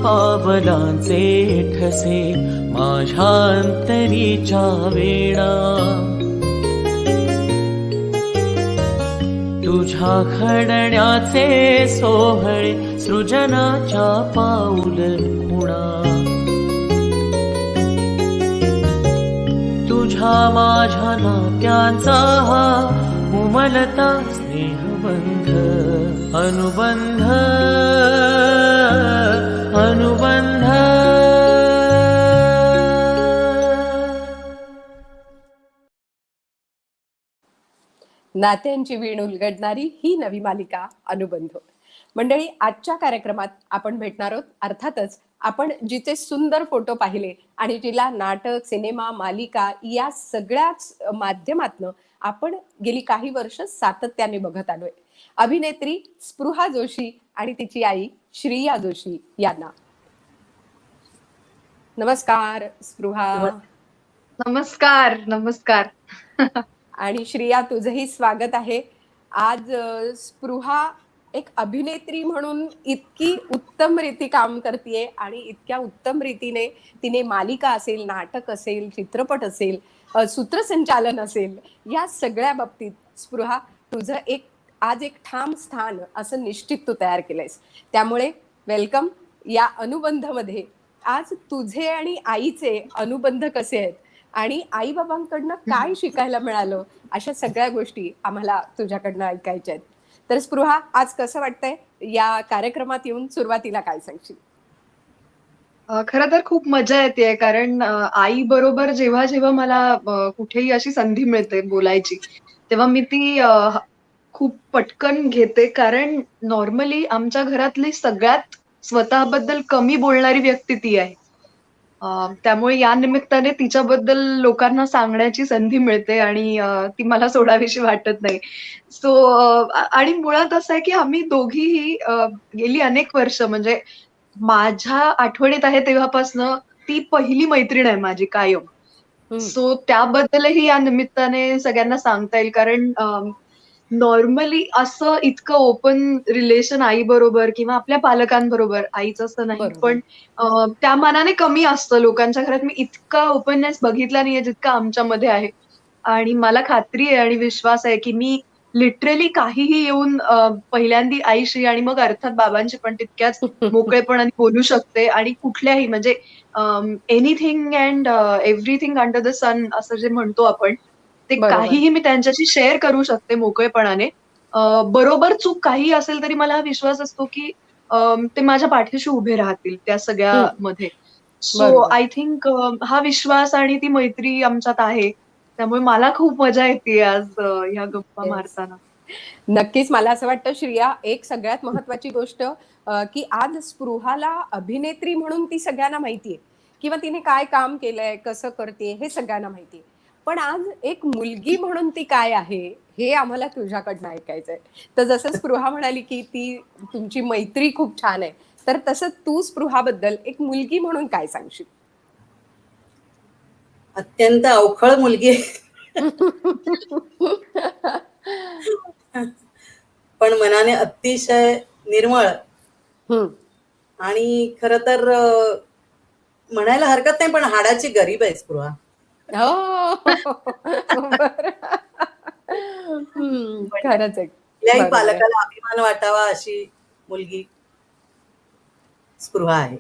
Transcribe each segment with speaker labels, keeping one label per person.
Speaker 1: पावलांचे ठसे माझ्या अंतरीच्या वेणा तुझ्या घडण्याचे सोहळे सृजनाच्या पाऊल खुणा तुझ्या माझ्या नात्यांचा हा उमलता स्नेहबंध अनुबंध अनुबंध.
Speaker 2: नात्यांची वीण उलगडणारी ही नवी मालिका अनुबंध. मंडळी, आजच्या कार्यक्रमात आपण भेटणार आहोत अर्थातच आपण जिचे सुंदर फोटो पाहिले आणि जिला नाटक, सिनेमा, मालिका या सगळ्याच माध्यमातनं आपण गेली काही वर्ष सातत्याने बघत आलोय. अभिनेत्री स्पृहा जोशी आणि तिची आई श्रिया जोशी यांना नमस्कार. स्पृहा.
Speaker 3: नमस्कार. नमस्कार.
Speaker 2: आणि श्रिया, तुझंही स्वागत आहे. आज स्पृहा एक अभिनेत्री म्हणून इतकी उत्तम रीती काम करतेय आणि इतक्या उत्तम रीतीने तिने मालिका असेल, नाटक असेल, चित्रपट असेल, सूत्रसंचालन असेल, या सगळ्या बाबतीत स्पृहा तुझं आज एक ठाम स्थान असं निश्चित तू तयार केलंयस. त्यामुळे वेलकम या अनुबंधमध्ये. आज तुझे आणि आईचे अनुबंध कसे आहेत आणि आई बाबांकडनं काय शिकायला मिळालं, अशा सगळ्या गोष्टी आम्हाला तुझ्याकडनं ऐकायच्या आहेत. तर स्पृहा, आज कसं वाटतंय या कार्यक्रमात येऊन? सुरुवातीला काय सांगशील?
Speaker 3: खरं तर खूप मजा येते, कारण आई बरोबर जेव्हा जेव्हा मला कुठेही अशी संधी मिळते बोलायची, तेव्हा मी ती खूप पटकन घेते. कारण नॉर्मली आमच्या घरातली सगळ्यात स्वतःबद्दल कमी बोलणारी व्यक्ती ती आहे. त्यामुळे या निमित्ताने तिच्याबद्दल लोकांना सांगण्याची संधी मिळते आणि ती मला सोडावीशी वाटत नाही. सो आणि मुळात असं आहे की आम्ही दोघीही गेली अनेक वर्ष, म्हणजे माझ्या आठवणीत आहे तेव्हापासनं ती पहिली मैत्रीण आहे माझी कायम. सो त्याबद्दलही या निमित्ताने सगळ्यांना सांगता येईल. कारण नॉर्मली असं इतकं ओपन रिलेशन आई बरोबर किंवा आपल्या पालकांबरोबर, आईचं असं नाही, पण त्या मानाने कमी असतं लोकांच्या घरात. मी इतका ओपननेस बघितला नाहीये जितका आमच्यामध्ये आहे. आणि मला खात्री आहे आणि विश्वास आहे की मी लिटरली काहीही येऊन पहिल्यांदी आईशी आणि मग अर्थात बाबांशी पण तितक्याच मोकळेपणाने बोलू शकते. आणि कुठल्याही, म्हणजे anything and everything under the sun असं जे म्हणतो आपण, ते काहीही मी त्यांच्याशी शेअर करू शकते मोकळेपणाने. बरोबर चूक काही असेल तरी मला विश्वास असतो की ते माझ्या पाठीशी उभे राहतील त्या सगळ्यामध्ये. सो आय थिंक हा विश्वास आणि ती मैत्री आमच्यात आहे. त्यामुळे मला खूप मजा येते आज ह्या गप्पा मारताना.
Speaker 2: नक्कीच. मला असं वाटतं श्रिया, एक सगळ्यात महत्वाची गोष्ट की आज स्पृहाला अभिनेत्री म्हणून ती सगळ्यांना माहितीये किंवा तिने काय काम केलंय, कसं करते हे सगळ्यांना माहितीये. पण आज एक मुलगी म्हणून ती काय आहे हे आम्हाला तुझ्याकडनं ऐकायचंय. तर जसं स्पृहा म्हणाली की तुमची मैत्री खूप छान आहे, तर तसं तू स्पृहाबद्दल एक मुलगी म्हणून काय सांगशील?
Speaker 4: अत्यंत अवखळ मुलगी पण मनाने अतिशय निर्मळ आणि खरं तर म्हणायला हरकत नाही, पण हाडाची गरीब आहे स्पृहा.
Speaker 2: खरंच आहे.
Speaker 4: कुठल्याही पालकाला अभिमान वाटावा अशी मुलगी स्पृहा आहे.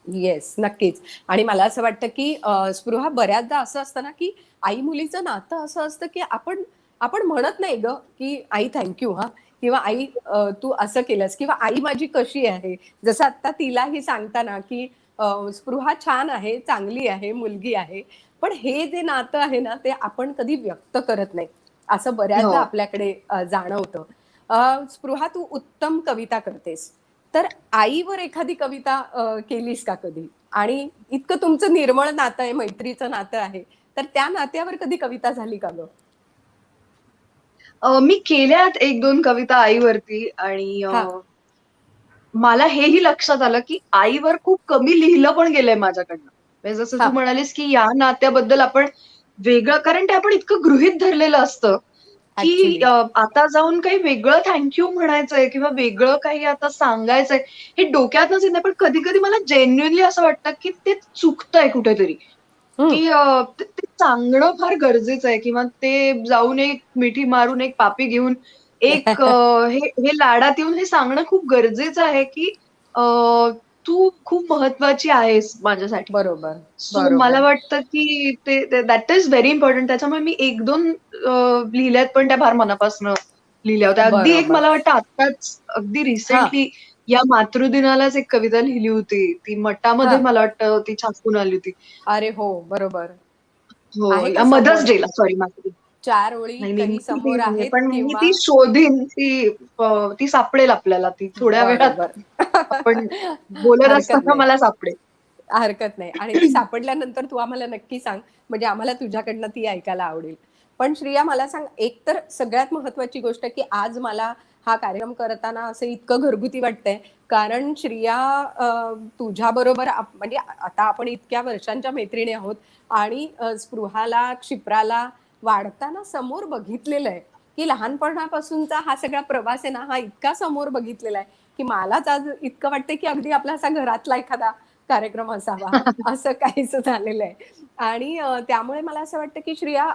Speaker 2: येस, नक्कीच. आणि मला असं वाटतं की स्पृहा, बऱ्याचदा असं असतं ना की आई मुलीचं नातं असं असतं की आपण म्हणत नाही ग की आई थँक्यू हा, किंवा आई तू असं केलंस, किंवा आई माझी कशी आहे. जसं आता तिलाही सांगताना की स्पृहा छान आहे, चांगली आहे, मुलगी आहे, पण हे जे नातं आहे ना ते आपण कधी व्यक्त करत नाही, असं बऱ्याचदा आपल्याकडे जाणवतं. स्पृहा, तू उत्तम कविता करतेस, तर आईवर एखादी कविता केलीस का कधी? आणि इतकं तुमचं निर्मळ नातं आहे, मैत्रीचं नातं आहे, तर त्या नात्यावर कधी कविता झाली का ग?
Speaker 3: मी केल्यात एक दोन कविता आईवरती. आणि मला हेही लक्षात आलं की आईवर खूप कमी लिहिलं पण गेलंय माझ्याकडनं. जसं तू म्हणालीस की या नात्याबद्दल आपण वेगळं, कारण ते आपण इतकं गृहीत धरलेलं असतं की
Speaker 2: Actually.
Speaker 3: आता जाऊन काही वेगळं थँक्यू म्हणायचंय किंवा वेगळं काही आता सांगायचंय हे डोक्यातच येत नाही. पण कधी कधी मला जेन्युइनली असं वाटतं की ते चुकतंय कुठेतरी,
Speaker 2: हम्म.
Speaker 3: की ते सांगणं फार गरजेचं आहे किंवा ते जाऊन एक मिठी मारून एक पापी घेऊन एक हे हे लाडात येऊन हे सांगणं खूप गरजेचं आहे की तू खूप महत्वाची आहेस माझ्यासाठी.
Speaker 2: बरोबर
Speaker 3: सो मला
Speaker 2: बरोबर
Speaker 3: वाटतं की ते दॅट इज व्हेरी इम्पॉर्टंट. त्याच्यामुळे मी 1-2 लिहिल्यात, पण त्या फार मनापासनं लिहिल्या होत्या. अगदी एक
Speaker 2: बरोबर.
Speaker 3: मला वाटतं आत्ताच अगदी
Speaker 2: हा
Speaker 3: रिसेंटली या मातृदिनालाच एक कविता लिहिली होती. ती
Speaker 2: हा.
Speaker 3: मटामध्ये मला वाटतं ती छापून आली होती.
Speaker 2: अरे हो बरोबर.
Speaker 3: हो,
Speaker 2: आहे का
Speaker 3: या मदर्स
Speaker 2: समोर
Speaker 3: डेला सॉरी मातृ
Speaker 2: चार ओळी
Speaker 3: नाही
Speaker 2: कधी
Speaker 3: नेमकी ती
Speaker 2: समोर
Speaker 3: नाहीये,
Speaker 2: आहेत
Speaker 3: पण मी
Speaker 2: किंवा
Speaker 3: ती शोधीन. ती सापडेल आपल्याला. ती थोड्या वेळात
Speaker 2: बरोबर.
Speaker 3: आपण बोलत
Speaker 2: हरकत
Speaker 3: असताना
Speaker 2: नाही.
Speaker 3: मला सापडेल.
Speaker 2: हरकत नाही आणि ती सापडल्यानंतर तू आम्हाला नक्की सांग, म्हणजे आम्हाला तुझ्याकडनं ती ऐकायला आवडेल. पण श्रिया मला सांग, एक तर सगळ्यात महत्वाची गोष्ट की आज मला हा कार्यक्रम करताना असं इतकं घरगुती वाटतंय, कारण श्रिया तुझ्याबरोबर म्हणजे आता आपण इतक्या वर्षांच्या मैत्रिणी आहोत आणि स्पृहाला, क्षिप्राला वाढताना समोर बघितलेलं आहे, की लहानपणापासूनचा हा सगळा प्रवास आहे ना, हा इतका समोर बघितलेला आहे, की मलाच आज इतकं वाटतंय की अगदी आपला असा घरातला एखादा कार्यक्रम असावा असं काहीच झालेलं आहे. आणि त्यामुळे मला असं वाटतं की श्रिया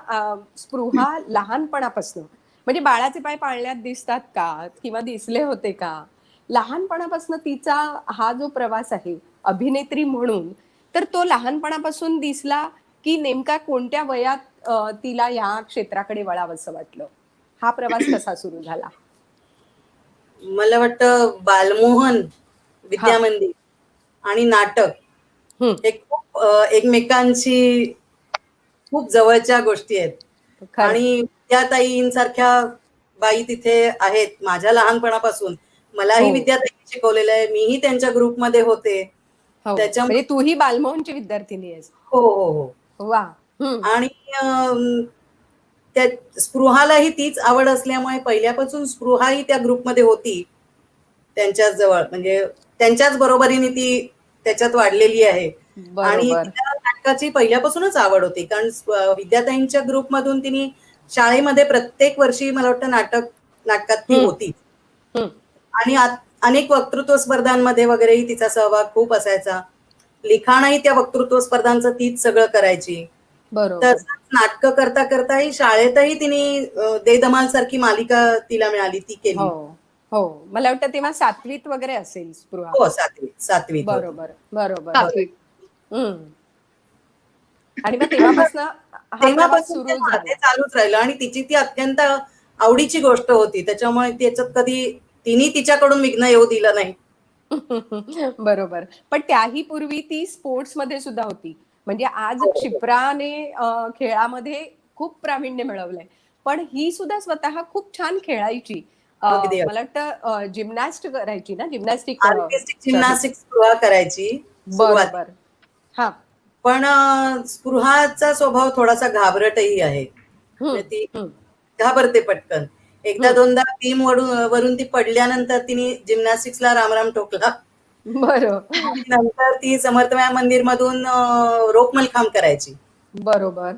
Speaker 2: स्पृहा लहानपणापासून म्हणजे बाळाचे पाय पाळण्यात दिसतात का किंवा दिसले होते का, लहानपणापासून तिचा हा जो प्रवास आहे अभिनेत्री म्हणून, तर तो लहानपणापासून दिसला की नेमका कोणत्या वयात तिला या क्षेत्राकडे वळावंसं वाटलं, हा प्रवास कसा सुरू झाला?
Speaker 4: मला वाटतं बालमोहन,
Speaker 2: हा.
Speaker 4: विद्या मंदिर आणि नाटक
Speaker 2: हम्म.
Speaker 4: हे खूप एकमेकांशी खूप जवळच्या गोष्टी आहेत.
Speaker 2: खरंय.
Speaker 4: आणि विद्याताईंसारख्या बाई तिथे आहेत माझ्या लहानपणापासून.
Speaker 2: हो
Speaker 4: मलाही विद्याताईंनी शिकवलेलं आहे. मीही त्यांच्या ग्रुपमध्ये होते.
Speaker 2: हो, म्हणजे
Speaker 4: त्याच्यामुळे
Speaker 2: तूही बालमोहनची विद्यार्थिनी आहेस.
Speaker 4: हो, हो, हो.
Speaker 2: वा. हम्म.
Speaker 4: आणि त्या स्पृहालाही तीच आवड असल्यामुळे पहिल्यापासून स्पृहाही त्या ग्रुपमध्ये होती. त्यांच्याच जवळ म्हणजे त्यांच्याच बरोबरीने ती त्याच्यात वाढलेली आहे. आणि
Speaker 2: बरोबर.
Speaker 4: तिला नाटकाची पहिल्यापासूनच आवड होती. कारण विद्याताईंच्या ग्रुपमधून तिने शाळेमध्ये प्रत्येक वर्षी मला वाटतं नाटकात ती
Speaker 2: हम्म.
Speaker 4: होती.
Speaker 2: हम्म.
Speaker 4: आणि अनेक वक्तृत्व स्पर्धांमध्ये वगैरेही तिचा सहभाग खूप असायचा. लिखाणही त्या वक्तृत्व स्पर्धांचं तीच सगळं करायची.
Speaker 2: बरोबर.
Speaker 4: तसंच नाटकं करता करताही शाळेतही तिने दे धमाल सारखी मालिका तिला मिळाली, ती
Speaker 2: हो
Speaker 4: केली.
Speaker 2: हो, मला वाटतं तेव्हा सातवीत वगैरे असेल स्पृहा.
Speaker 4: हो, सातवीत होती.
Speaker 2: बरोबर बरोबर.
Speaker 3: सात्विक.
Speaker 2: हम्म. आणि मग तेव्हापासून हा प्रवास
Speaker 4: तेव्हापासून
Speaker 2: सुरू
Speaker 4: ते
Speaker 2: झाला.
Speaker 4: चालूच राहिलं आणि तिची ती अत्यंत आवडीची गोष्ट होती. त्याच्यामुळे त्याच्यात कधी तिने तिच्याकडून विघ्न येऊ दिलं नाही.
Speaker 2: बरोबर. पण त्याही पूर्वी ती स्पोर्ट्स मध्ये सुद्धा होती. म्हणजे आज
Speaker 4: हो, हो.
Speaker 2: क्षिप्राने खेळामध्ये खूप प्रावीण्य मिळवलंय. पण ही सुद्धा स्वतः खूप छान खेळायची.
Speaker 4: अगदी.
Speaker 2: मला वाटतं जिम्नॅस्ट करायची ना, gymnastic.
Speaker 4: Artistic
Speaker 2: sorry.
Speaker 4: Gymnastics Spruha करायची सुरुवाती.
Speaker 2: बरोबर. हा.
Speaker 4: पण स्पृहाचा स्वभाव थोडासा घाबरटही आहे.
Speaker 2: हम्म.
Speaker 4: म्हणजे ती
Speaker 2: हम्म.
Speaker 4: घाबरते पटकन. एकदा
Speaker 2: हम्म.
Speaker 4: दोनदा बीम वरून ती पडल्यानंतर तिने जिम्नॅस्टिक्सला रामराम ठोकला.
Speaker 2: बरं.
Speaker 4: आणि नंतर ती समर्थमया मंदिर मधून रोप मलखांब करायची.
Speaker 2: बरोबर.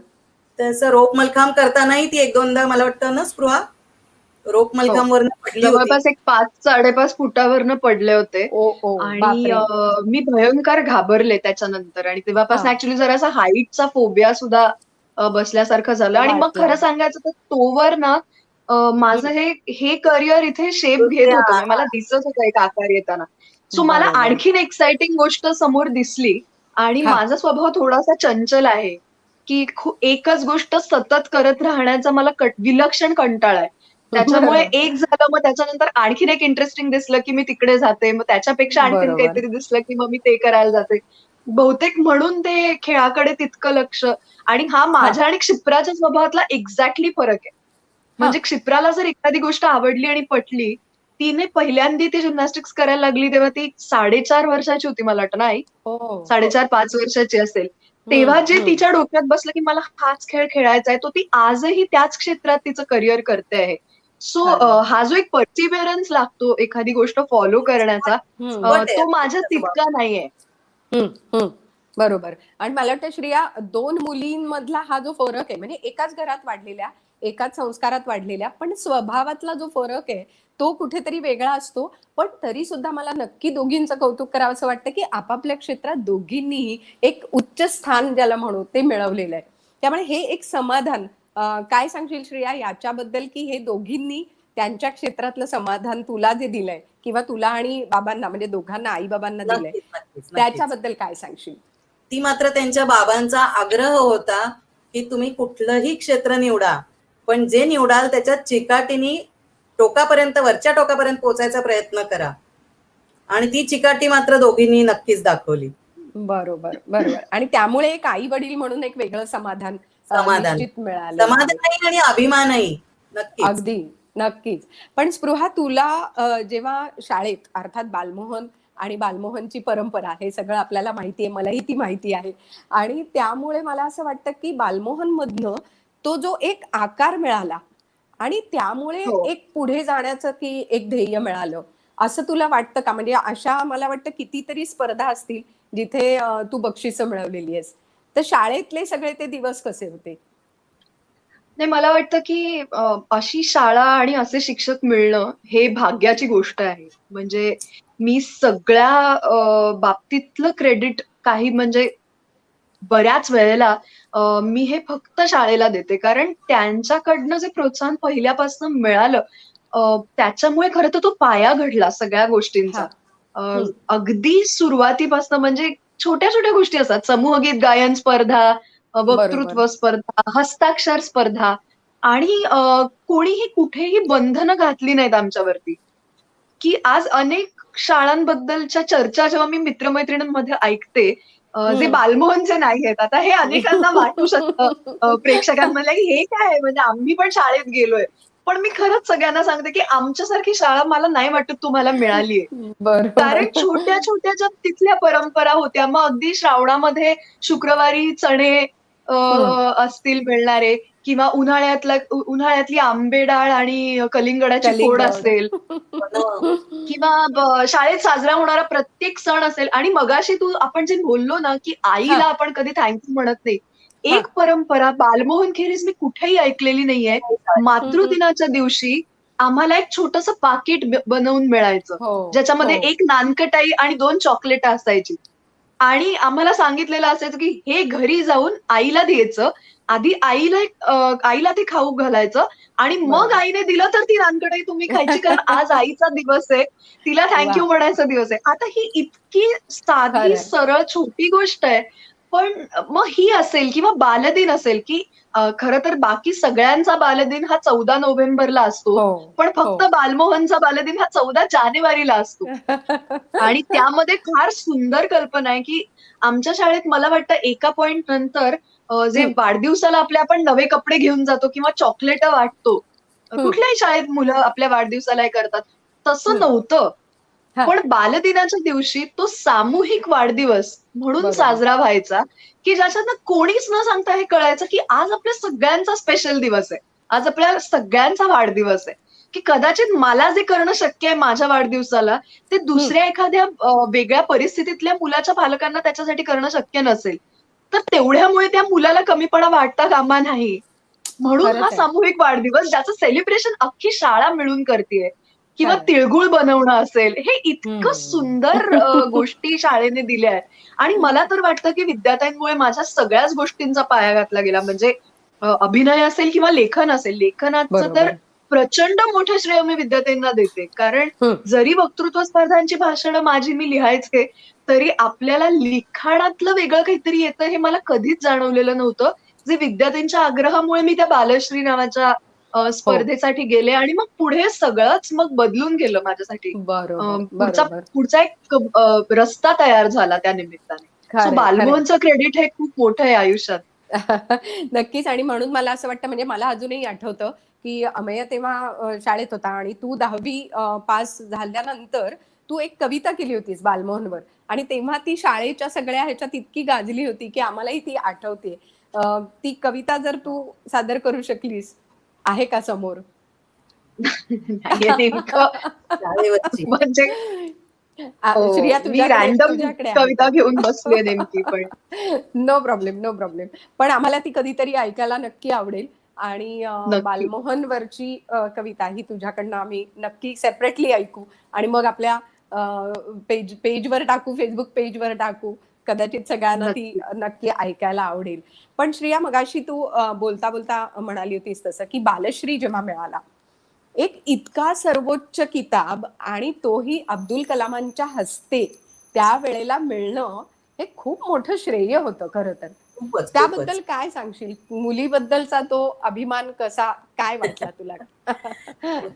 Speaker 4: तसं रोप मलखांब करतानाही ती एक दोनदा मला वाटतं ना स्पृहा रोप
Speaker 3: हो.
Speaker 4: मलखांब वरनं पडली होती.
Speaker 3: जवळपास एक 5-5.5 फुटावरनं पडले होते.
Speaker 2: ओ ओ.
Speaker 3: आणि
Speaker 2: बापरे.
Speaker 3: मी भयंकर घाबरले त्याच्यानंतर आणि
Speaker 2: हा.
Speaker 3: तेव्हापासून ऍक्च्युअली जरासा हाईटचा फोबिया सुद्धा बसल्यासारखं झालं. आणि मग
Speaker 2: वाटला.
Speaker 3: खरं सांगायचं तर तोवर ना माझं
Speaker 2: हम्म.
Speaker 3: हे करिअर इथे शेप घेत होतं. म्हणजे मला दिसत होतं एक आकार येताना. सो मला
Speaker 2: बरोबर.
Speaker 3: आणखीन एक्साइटिंग गोष्ट समोर दिसली. आणि
Speaker 2: हा.
Speaker 3: माझा स्वभाव थोडासा चंचल आहे, की एकच गोष्ट सतत करत राहण्याचा मला विलक्षण कंटाळा आहे. त्याच्यामुळे एक झालं, मग त्याच्यानंतर आणखीन एक इंटरेस्टिंग दिसलं, की मी तिकडे जाते. मग त्याच्यापेक्षा आणखीन
Speaker 2: बरोबर.
Speaker 3: काहीतरी दिसलं, की मग मी ते करायला जाते. बहुतेक म्हणून ते खेळाकडे तितकं लक्ष. आणि हा
Speaker 2: हा.
Speaker 3: माझ्या आणि क्षिप्राच्या स्वभावातला एक्झॅक्टली फरक आहे.
Speaker 2: हा.
Speaker 3: म्हणजे क्षिप्राला जर एखादी गोष्ट आवडली आणि पटली, तिने पहिल्यांदा ती जिम्नॅस्टिक्स करायला लागली तेव्हा ती 4.5 वर्षाची होती मला वाटतं ना आई?
Speaker 2: हो हो.
Speaker 3: 4.5-5 वर्षाची असेल. तेव्हा
Speaker 2: हम्म.
Speaker 3: जे
Speaker 2: हम्म.
Speaker 3: तिच्या डोक्यात बसलं, की मला हाच खेळ खेळायचा आहे, तो ती आजही त्याच क्षेत्रात तिचं करिअर करते आहे. सो
Speaker 2: खरंय.
Speaker 3: हा जो एक पर्सिव्हरन्स लागतो एखादी गोष्ट फॉलो करण्याचा,
Speaker 2: हम्म.
Speaker 4: चिवट आहे
Speaker 3: तो माझ्यात
Speaker 4: तिचा स्वभाव.
Speaker 3: तितका नाहीये.
Speaker 2: हम्म. हम्म. बरोबर. आणि मला वाटतं श्रेया, दोन मुलींमधला हा जो फरक आहे, म्हणजे एकाच घरात वाढलेल्या, एकाच संस्कारात वाढलेल्या, पण स्वभावातला जो फरक आहे तो कुठेतरी वेगळा असतो. पण तरी सुद्धा मला नक्की दोघींचं कौतुक करावं असं वाटतं, की आपापल्या क्षेत्रात दोघींनीही एक उच्च स्थान ज्याला म्हणू ते मिळवलेलं आहे. त्यामुळे हे एक समाधान, काय सांगशील श्रेया याच्याबद्दल, की हे दोघींनी त्यांच्या क्षेत्रातलं समाधान तुला जे दिलंय किंवा तुला आणि बाबांना, म्हणजे दोघांना आई बाबांना दिलंय,
Speaker 4: नक्कीच नक्कीच नक्कीच.
Speaker 2: त्याच्याबद्दल काय सांगशील?
Speaker 4: ती मात्र त्यांच्या बाबांचा आग्रह होता की तुम्ही कुठलंही क्षेत्र निवडा, पण जे निवडाल त्याच्यात चिकाटीने टोकापर्यंत, वरच्या टोकापर्यंत पोहोचायचा प्रयत्न करा. आणि ती चिकाटी मात्र दोघींनी नक्कीच दाखवली.
Speaker 2: बरोबर, बरोबर. आणि त्यामुळे एक आई वडील म्हणून एक वेगळं समाधान
Speaker 4: समाधान
Speaker 2: निश्चित मिळालेलं आहे.
Speaker 4: समाधानही आणि अभिमानही. नक्कीच.
Speaker 2: अगदी, नक्कीच. पण स्पृहा, तुला जेव्हा शाळेत अर्थात बालमोहन आणि बालमोहनची परंपरा हे सगळं आपल्याला माहिती आहे, मलाही ती माहिती आहे. आणि त्यामुळे मला असं वाटतं, की बालमोहनमधनं तो जो एक आकार मिळाला आणि त्यामुळे
Speaker 3: हो.
Speaker 2: एक पुढे जाण्याचं की एक ध्येय मिळालं, असं तुला वाटतं का? म्हणजे अशा मला वाटतं कितीतरी स्पर्धा असतील जिथे तू बक्षिसं मिळवलेली आहेस. तर शाळेतले सगळे ते दिवस कसे होते?
Speaker 3: नाही, मला वाटतं की अशी शाळा आणि असे शिक्षक मिळणं हे भाग्याची गोष्ट आहे. म्हणजे मी सगळ्या बाबतीतलं क्रेडिट काही म्हणजे बऱ्याच वेळेला मी हे फक्त शाळेला देते. कारण त्यांच्याकडनं जे प्रोत्साहन पहिल्यापासून मिळालं, त्याच्यामुळे खरं तर तो पाया घडला सगळ्या गोष्टींचा.
Speaker 2: हां.
Speaker 3: अ,
Speaker 2: हं.
Speaker 3: अगदी सुरुवातीपासून म्हणजे छोट्या-छोट्या गोष्टी असतात. समूहगीत गायन स्पर्धा,
Speaker 2: बरोबर.
Speaker 3: वक्तृत्व स्पर्धा, हस्ताक्षर स्पर्धा आणि कोणीही कुठेही बंधनं घातली नाहीत आमच्यावरती. की आज अनेक शाळांबद्दलच्या चर्चा जेव्हा मी मित्र-मैत्रिणींमध्ये ऐकते, जे
Speaker 2: हं.
Speaker 3: बालमोहनचे नाहीयेत. आता हे अनेकांना वाटू शकतं प्रेक्षकांमधल्या, की हे काय आहे म्हणजे आम्ही पण शाळेत गेलोय. पण मी खरंच सगळ्यांना सांगते, की आमच्यासारखी शाळा मला नाही वाटत तुम्हाला मिळालीये. कारण
Speaker 2: बरोबर.
Speaker 3: छोट्या-छोट्या ज्या तिथल्या परंपरा होत्या, मग अगदी श्रावणामध्ये शुक्रवारी चणे
Speaker 2: हं.
Speaker 3: असतील मिळणारे किंवा उन्हाळ्यातली आंबे डाळ आणि कलिंगडाची फोड
Speaker 2: कलिंगड.
Speaker 3: असेल किंवा शाळेत साजरा होणारा प्रत्येक सण असेल आणि मगाशी आपण जे बोललो ना, की आईला
Speaker 2: हां,
Speaker 3: आपण कधी थँक यू म्हणत नाही.
Speaker 2: हां.
Speaker 3: एक परंपरा बालमोहन खेरीज मी कुठेही ऐकलेली नाहीये.
Speaker 2: हं, हं.
Speaker 3: मातृदिनाच्या दिवशी आम्हाला एक छोटंसं पाकीट बनवून मिळायचं.
Speaker 2: हो,
Speaker 3: ज्याच्यामध्ये
Speaker 2: हो.
Speaker 3: 1 नानकटाई आणि 2 चॉकलेटं असायची. आणि आम्हाला सांगितलेलं असायचं, की हे घरी जाऊन आईला द्यायचं. आधी आईला ते खाऊ घालायचं आणि मग
Speaker 2: बरोबर.
Speaker 3: आईने दिलं तर ती नानकटाई तुम्ही खायची कारण आज आईचा दिवस आहे. तिला थँक
Speaker 2: वाह!
Speaker 3: यू म्हणायचा दिवस आहे. आता ही इतकी साधी,
Speaker 2: खरंय.
Speaker 3: सरळ, छोटी गोष्ट आहे. पण मग ही असेल किंवा बालदिन असेल, की खरं तर बाकी सगळ्यांचा बालदिन हा 14 नोव्हेंबरला असतो.
Speaker 2: हो,
Speaker 3: पण
Speaker 2: हो.
Speaker 3: फक्त बालमोहनचा बालदिन हा 14 जानेवारीला असतो. आणि त्यामध्ये फार सुंदर कल्पना आहे, की आमच्या शाळेत मला वाटतं एका पॉइंट नंतर जे
Speaker 2: हं,
Speaker 3: वाढदिवसाला आपले आपण नवे कपडे घेऊन जातो किंवा चॉकलेटं वाटतो.
Speaker 2: हं,
Speaker 3: कुठल्याही शाळेत मुलं आपल्या वाढदिवसाला हे करतात. तसं
Speaker 2: हं.
Speaker 3: नव्हतं.
Speaker 2: हां,
Speaker 3: पण बालदिनाच्या दिवशी तो सामूहिक वाढदिवस म्हणून
Speaker 2: बरोबर.
Speaker 3: साजरा व्हायचा, की ज्याच्यातनं कोणीच न सांगता हे कळायचं, की आज आपल्या सगळ्यांचा स्पेशल दिवस आहे. आज आपल्या सगळ्यांचा वाढदिवस आहे. की कदाचित मला जे करणं शक्य आहे माझ्या वाढदिवसाला, ते
Speaker 2: हं.
Speaker 3: दुसऱ्या एखाद्या वेगळ्या परिस्थितीतल्या मुलाच्या पालकांना त्याच्यासाठी करणं शक्य नसेल. तर तेवढ्यामुळे त्या मुलाला कमीपणा वाटता कामा नाही. म्हणून हा
Speaker 2: खरंच आहे.
Speaker 3: सामूहिक वाढदिवस ज्याचं सेलिब्रेशन अख्खी शाळा मिळून करतीये किंवा
Speaker 2: खरंय.
Speaker 3: तिळगुळ बनवणं असेल, हे इतकं
Speaker 2: हं.
Speaker 3: सुंदर गोष्टी शाळेने दिल्या आहेत. आणि मला तर वाटतं, की विद्यार्थ्यांमुळे माझ्या सगळ्याच गोष्टींचा पाया घातला गेला. म्हणजे अभिनय असेल किंवा लेखन असेल. लेखनाचं तर
Speaker 2: बरोबर.
Speaker 3: प्रचंड मोठं श्रेय मी विद्यार्थ्यांना देते. कारण
Speaker 2: हं.
Speaker 3: जरी वक्तृत्व स्पर्धांची भाषणं माझी मी लिहायचे, तरी आपल्याला लिखाणातलं वेगळं काहीतरी येतं हे मला कधीच जाणवलेलं नव्हतं. जे विद्यार्थ्यांच्या आग्रहामुळे मी त्या बालश्री नावाच्या
Speaker 2: हो.
Speaker 3: स्पर्धेसाठी गेले आणि मग पुढे सगळंच मग बदलून गेलं माझ्यासाठी. अ,
Speaker 2: बरोबर,
Speaker 3: पुढचा
Speaker 2: बरोबर.
Speaker 3: पुढचा एक रस्ता तयार झाला त्या निमित्ताने. सो
Speaker 2: खरंय, खरंय.
Speaker 3: बालमोहनचं क्रेडिट हे खूप मोठं आहे आयुष्यात.
Speaker 2: नक्कीच. आणि म्हणून मला असं वाटतं, म्हणजे मला अजूनही आठवतं, की अमेय तेव्हा शाळेत होता आणि तू 10वी पास झाल्यानंतर तू एक कविता केली होतीस बालमोहनवर आणि तेव्हा ती शाळेच्या सगळ्या ह्याच्यात इतकी गाजली होती, की आम्हालाही ती आठवते. ती कविता जर तू सादर करू शकलीस, आहे का समोर?
Speaker 3: नाहीये नेमकं
Speaker 4: शाळेवरची.
Speaker 3: म्हणजे
Speaker 2: श्रिया
Speaker 3: मी रॅन्डम
Speaker 2: तुझ्याकडे
Speaker 3: कविता
Speaker 2: आहे
Speaker 3: घेऊन बसलीये नेमकी पण.
Speaker 2: No problem, no problem. पण आम्हाला ती कधीतरी ऐकायला नक्की आवडेल. आणि
Speaker 3: नक्की.
Speaker 2: बालमोहन वरची कविता ही तुझ्याकडनं आम्ही नक्की सेपरेटली ऐकू आणि मग आपल्या पेजवर टाकू, फेसबुक पेजवर टाकू. कदाचित सगळ्यांना ती
Speaker 3: नक्की.
Speaker 2: नक्की ऐकायला आवडेल. पण श्रिया, मगाशी तू बोलता बोलता म्हणाली होतीस तसं की बालश्री जेव्हा मिळाला, एक इतका सर्वोच्च किताब आणि तोही अब्दुल कलामांच्या हस्ते त्यावेळेला मिळणं, हे खूप मोठं श्रेय होतं खरं तर.
Speaker 4: खूपच
Speaker 2: त्याबद्दल काय सांगशील? मुलीबद्दलचा तो अभिमान कसा, काय वाटला तुला?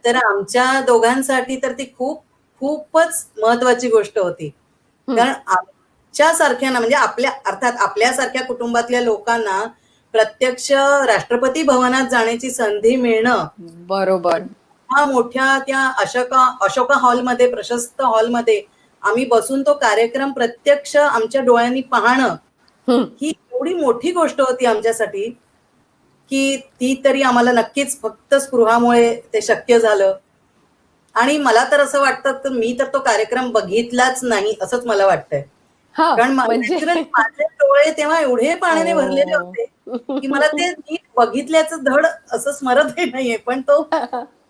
Speaker 4: तर आमच्या दोघांसाठी तर ती खूपच महत्वाची गोष्ट होती. कारण आमच्या सारख्यांना, म्हणजे अर्थात आपल्यासारख्या कुटुंबातल्या लोकांना प्रत्यक्ष राष्ट्रपती भवनात जाण्याची संधी मिळणं,
Speaker 2: बरोबर.
Speaker 4: हा मोठ्या त्या अशोका हॉलमध्ये, प्रशस्त हॉलमध्ये आम्ही बसून तो कार्यक्रम प्रत्यक्ष आमच्या डोळ्यांनी पाहणं, ही एवढी मोठी गोष्ट होती आमच्यासाठी की ती तरी आम्हाला नक्कीच फक्त स्पृहामुळे ते शक्य झालं. आणि मला तर असं वाटतं तर मी तर तो कार्यक्रम बघितलाच नाही असंच मला वाटतंय. कारण
Speaker 2: म्हणजे
Speaker 4: माझे डोळे तेव्हा एवढे पाण्याने भरलेले होते की मला ते नीट बघितल्याचं धड असं स्मरतही नाहीये. पण तो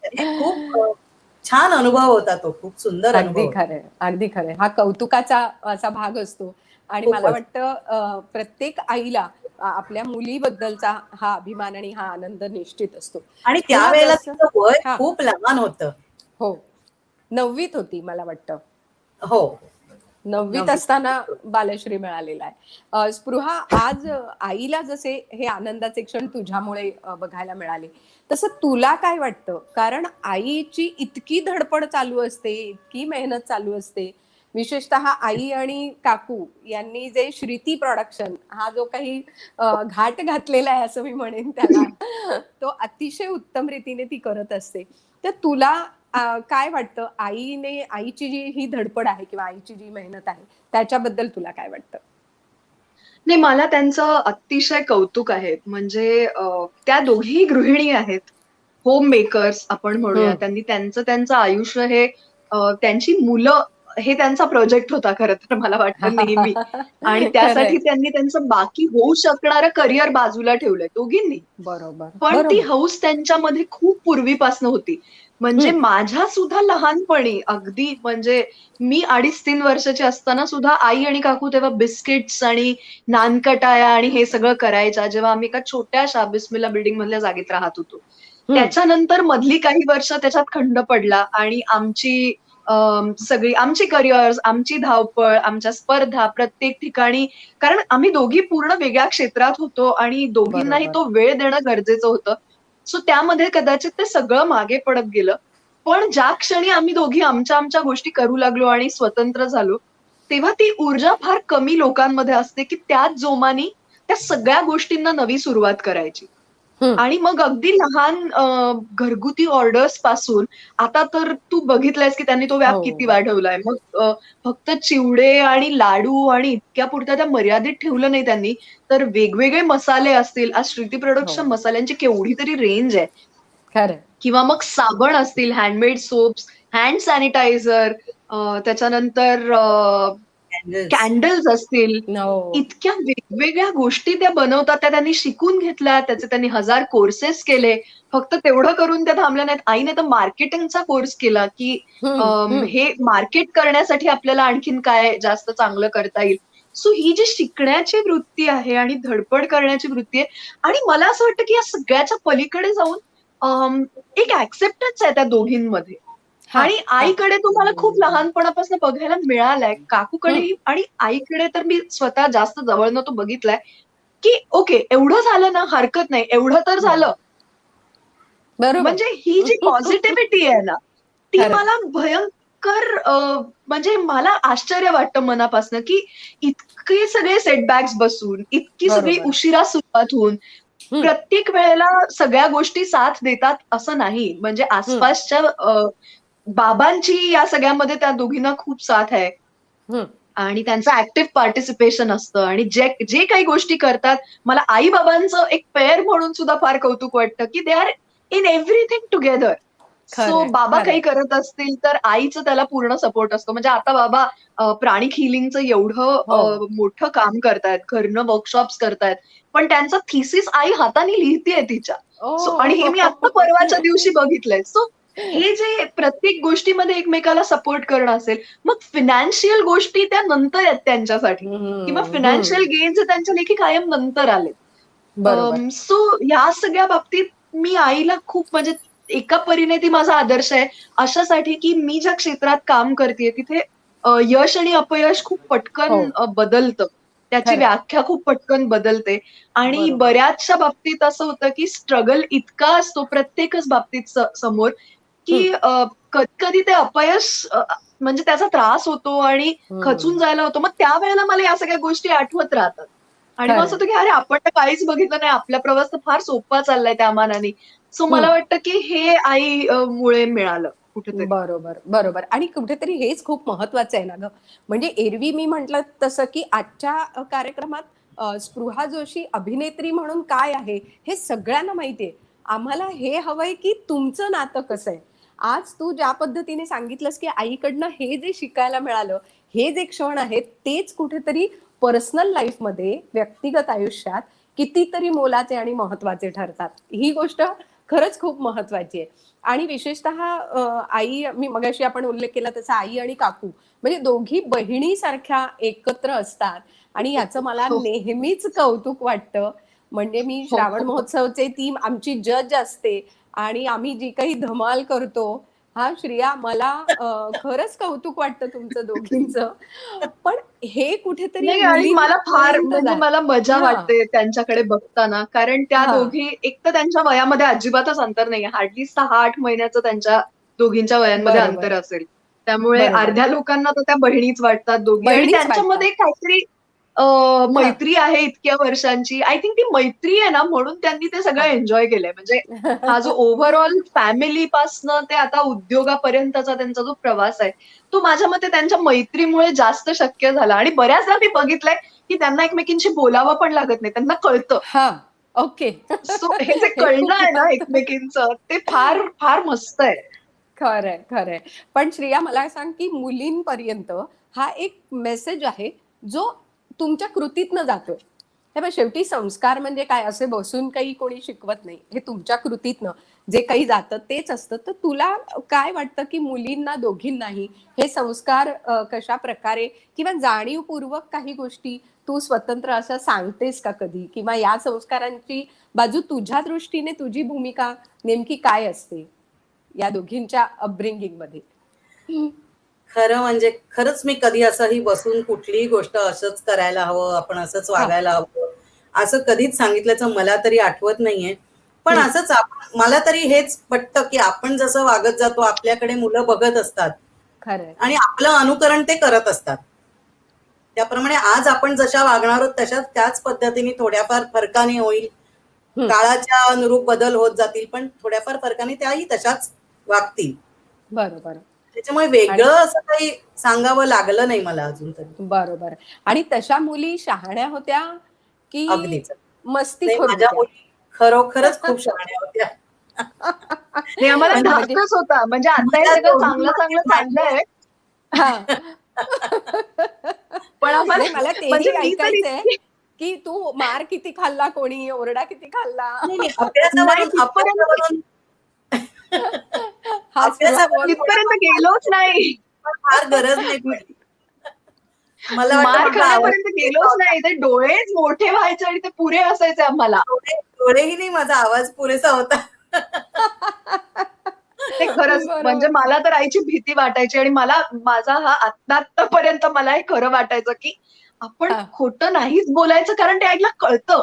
Speaker 4: खूप छान अनुभव होता, तो खूप सुंदर अनुभव.
Speaker 2: अगदी खरंय, अगदी खरंय. हा कौतुकाचा असा भाग असतो आणि मला वाटतं प्रत्येक आईला आपल्या मुलीबद्दलचा हा अभिमान आणि हा आनंद निश्चित असतो.
Speaker 4: आणि त्यावेळेला तिचं वय खूप लहान होतं.
Speaker 2: हो, 9वीत होती मला वाटतं.
Speaker 4: हो,
Speaker 2: 9वीत असताना बालश्री मिळालेला आहे. स्पृहा, आज आईला जसे हे आनंदाचे क्षण तुझ्यामुळे बघायला मिळाले, तसं तुला काय वाटतं? कारण आईची इतकी धडपड चालू असते, इतकी मेहनत चालू असते. विशेषतः आई आणि काकू यांनी जे श्रीती प्रोडक्शन हा जो काही घाट घातलेला आहे असं मी म्हणेन त्याला, तो अतिशय उत्तम रीतीने ती करत असते. तर तुला काय वाटतं, आईची जी ही धडपड आहे किंवा आईची जी मेहनत आहे त्याच्याबद्दल तुला काय वाटतं?
Speaker 3: नाही, मला त्यांचं अतिशय कौतुक आहे. म्हणजे त्या दोघीही गृहिणी आहेत, होम मेकर्स आपण म्हणूया. त्यांनी त्यांचं आयुष्य हे त्यांची मुलं हे त्यांचा प्रोजेक्ट होता खरं तर, मला वाटतं नेहमी. आणि त्यासाठी त्यांनी त्यांचं बाकी होऊ शकणारं करिअर बाजूला ठेवलंय दोघींनी.
Speaker 2: बरोबर.
Speaker 3: पण ती हौस त्यांच्यामध्ये खूप पूर्वीपासून होती. म्हणजे माझ्या सुद्धा लहानपणी, अगदी म्हणजे मी 2.5-3 वर्षाची असताना सुद्धा आई आणि काकू तेव्हा बिस्किट्स आणि नानकटाया आणि हे सगळं करायच्या, जेव्हा आम्ही एका छोट्याशा बिस्मिल्ला बिल्डिंग मधल्या जागेत राहत होतो. त्याच्यानंतर मधली काही वर्ष त्याच्यात खंड पडला आणि सगळी आमची करिअर्स, आमची धावपळ, आमच्या स्पर्धा प्रत्येक ठिकाणी, कारण आम्ही दोघी पूर्ण वेगळ्या क्षेत्रात होतो आणि दोघींनाही तो वेळ देणं गरजेचं होतं. सो त्यामध्ये कदाचित ते सगळं मागे पडत गेलं. पण ज्या क्षणी आम्ही दोघी आमच्या गोष्टी करू लागलो आणि स्वतंत्र झालो, तेव्हा ती ऊर्जा फार कमी लोकांमध्ये असते की त्याच जोमाने त्या सगळ्या गोष्टींना नवी सुरुवात करायची. आणि मग अगदी लहान घरगुती ऑर्डर्स पासून आता तर तू बघितलंयस की त्यांनी तो व्याप किती वाढवलाय. मग फक्त चिवडे आणि लाडू आणि इतक्या पुरता त्या मर्यादित ठेवलं नाही त्यांनी, तर वेगवेगळे मसाले असतील. आज श्रुती प्रोडक्ट्सच्या मसाल्यांची केवढी तरी रेंज आहे.
Speaker 2: खरं.
Speaker 3: किंवा मग साबण असतील, हँडमेड सोप्स, हँड सॅनिटायझर, त्याच्यानंतर कॅन्डल्स असतील. इतक्या वेगवेगळ्या गोष्टी त्या बनवतात, त्या त्यांनी शिकून घेतल्या, त्याचे त्यांनी 1000 कोर्सेस केले. फक्त तेवढं करून त्या थांबल्या नाहीत. आईने तर मार्केटिंगचा कोर्स केला की हे मार्केट करण्यासाठी आपल्याला आणखीन काय जास्त चांगलं करता येईल. सो ही जी शिकण्याची वृत्ती आहे आणि धडपड करण्याची वृत्ती आहे, आणि मला असं वाटतं की या सगळ्याच्या पलीकडे जाऊन एक ऍक्सेप्टन्स आहे त्या दोघींमध्ये. आणि आईकडे तुम्हाला खूप लहानपणापासून बघायला मिळालंय, काकूकडेही आणि आईकडे तर मी स्वतः जास्त जवळनं तो बघितलाय की ओके, एवढं झालं ना, हरकत नाही, एवढं तर झालं. म्हणजे ही जी पॉझिटिव्हिटी आहे ना, ती मला भयंकर, म्हणजे मला आश्चर्य वाटतं मनापासून की इतके सगळे सेटबॅक्स बसून, इतकी सगळी उशिरा सुरुवात होऊन, प्रत्येक वेळेला सगळ्या गोष्टी साथ देतात असं नाही. म्हणजे आसपासच्या बाबांची या सगळ्यामध्ये त्या दोघींना खूप साथ आहे आणि त्यांचं ऍक्टिव्ह पार्टिसिपेशन असतं. आणि जे काही गोष्टी करतात, मला आई बाबांचं एक पेअर म्हणून सुद्धा फार कौतुक वाटतं की they are in everything together. So बाबा काही करत असतील तर आईचं त्याला पूर्ण सपोर्ट असतो. म्हणजे आता बाबा प्राणिक हिलिंगचं एवढं मोठं काम करतायत, घरनं वर्कशॉप्स करतायत, पण त्यांचा थिसिस आई हाताने लिहितेय तिच्या. सो आणि हे मी आता परवाच्या दिवशी बघितलंय. सो हे जे प्रत्येक गोष्टीमध्ये एकमेकाला सपोर्ट करणं असेल, मग फिनान्शियल गोष्टी त्या नंतर आहेत त्यांच्यासाठी किंवा फिनान्शियल गेन्स त्यांच्या लेखी कायम नंतर आले. सो ह्या सगळ्या बाबतीत मी आईला खूप म्हणजे एका परीने ती माझा आदर्श आहे अशासाठी की मी ज्या क्षेत्रात काम करते तिथे यश आणि अपयश खूप पटकन बदलतं. त्याची व्याख्या खूप पटकन बदलते आणि बऱ्याचशा बाबतीत असं होतं की स्ट्रगल इतका असतो प्रत्येकच बाबतीत समोर की कधी कधी ते अपयश म्हणजे त्याचा त्रास होतो आणि खचून जायला होतो. मग त्यावेळेला मला या सगळ्या गोष्टी आठवत राहतात आणि मग असं होतं की अरे आपण तर काहीच बघितलं नाही, आपला प्रवास तर फार सोपा चाललाय त्या मानाने. सो मला वाटतं की हे आई मुळे मिळालं कुठेतरी.
Speaker 2: बरोबर. आणि कुठेतरी हेच खूप महत्वाचं आहे ना ग. म्हणजे एरवी मी म्हंटल तसं की आजच्या कार्यक्रमात स्पृहा जोशी अभिनेत्री म्हणून काय आहे हे सगळ्यांना माहितीये. आम्हाला हे हवंय की तुमचं नातं कसं आहे. आज तू ज्या पद्धतीने सांगितलंस की आईकडनं हे जे शिकायला मिळालं, हे जे क्षण आहेत तेच कुठेतरी पर्सनल लाईफमध्ये, व्यक्तिगत आयुष्यात कितीतरी मोलाचे आणि महत्वाचे ठरतात. ही गोष्ट खरंच खूप महत्वाची आहे. आणि विशेषतः आई, मी मगाशी आपण उल्लेख केला तसा आई आणि काकू म्हणजे दोघी बहिणीसारख्या एकत्र असतात आणि याचं मला नेहमीच कौतुक वाटतं. म्हणजे मी श्रावण महोत्सवचे ती आमची जज असते आणि आम्ही जी काही धमाल करतो. हा श्रिया, मला खरंच कौतुक वाटतं तुमचं दोघींचं. पण हे कुठेतरी
Speaker 3: आणि मला फार म्हणजे मला मजा वाटते त्यांच्याकडे बघताना, कारण त्या दोघी एक तर त्यांच्या वयामध्ये अजिबातच अंतर नाहीये. हार्डली 6-8 महिन्याचं त्यांच्या दोघींच्या वयांमध्ये अंतर असेल. त्यामुळे अर्ध्या लोकांना तर त्या बहिणीच वाटतात दोघी आणि त्यांच्यामध्ये काहीतरी मैत्री आहे इतक्या वर्षांची. आय थिंक ती मैत्री आहे ना म्हणून त्यांनी ते सगळं एन्जॉय केलंय. म्हणजे हा जो ओव्हरऑल फॅमिली पासनं ते आता उद्योगापर्यंतचा त्यांचा जो प्रवास आहे तो माझ्या मते त्यांच्या मैत्रीमुळे जास्त शक्य झाला. आणि बऱ्याचदा मी बघितलंय की त्यांना एकमेकींशी बोलावं पण लागत नाही, त्यांना कळतं.
Speaker 2: ओके.
Speaker 3: सो हे जे कळणं आहे ना एकमेकींचं ते फार फार मस्त आहे.
Speaker 2: खरंय. पण श्रिया, मला सांग की मुलींपर्यंत हा एक मेसेज आहे जो तुमच्या कृतीतनं जातोय. हे बघ, शेवटी संस्कार म्हणजे काय असे बसून काही कोणी शिकवत नाही. हे तुमच्या कृतीतनं जे काही जातं तेच असतं. तर तुला काय वाटतं की मुलींना दोघींनाही हे संस्कार कशा प्रकारे किंवा जाणीवपूर्वक काही गोष्टी तू स्वतंत्र असं सांगतेस का कधी, किंवा या संस्कारांची बाजू तुझ्या दृष्टीने तुझी भूमिका नेमकी काय असते या दोघींच्या अपब्रिंगिंग मध्ये?
Speaker 4: खरं म्हणजे खरंच मी कधी असंही बसून कुठलीही गोष्ट असंच करायला हवं, आपण असंच वागायला हवं असं कधीच सांगितल्याचं मला तरी आठवत नाहीये. पण असंच मला तरी हेच पटतं की आपण जसं वागत जातो आपल्याकडे मुलं बघत असतात आणि आपलं अनुकरण ते करत असतात. त्याप्रमाणे आज आपण जशा वागणार आहोत तशाच त्याच पद्धतीने थोड्याफार फरकाने होईल, काळाच्या अनुरूप बदल होत जातील, पण थोड्याफार फरकाने त्याही तशाच वागतील.
Speaker 2: बरोबर.
Speaker 4: त्याच्यामुळे वेगळं असं काही सांगावं लागलं नाही मला अजून तरी.
Speaker 2: बरोबर. आणि तशा मुली शहाण्या होत्या की
Speaker 4: अगदीच
Speaker 2: मस्तीखोर
Speaker 4: माझ्या
Speaker 2: होत्या?
Speaker 4: मुली खरोखरच खूप शहाण्या होत्या.
Speaker 3: आम्हाला धाकच होता. म्हणजे आता हे सगळं चांगलं चांगलंय
Speaker 2: पण मला तेही ऐकायचंय की तू मार किती खाल्ला, कोणी ओरडा किती खाल्ला?
Speaker 3: इथपर्यंत गेलोच नाही,
Speaker 4: फार गरज नाही पडली. मला
Speaker 3: मार खाण्यापर्यंत गेलोच नाही. ते डोळेच मोठे व्हायचे आणि ते पुरे असायचे आम्हाला.
Speaker 4: डोळेही नाही, माझा आवाज पुरेसा होता.
Speaker 3: ते खरंच म्हणजे मला तर आईची भीती वाटायची आणि मला माझा हा आतापर्यंत मला हे खरं वाटायचं की आपण खोटं नाहीच बोलायचं, कारण ते आईला कळतं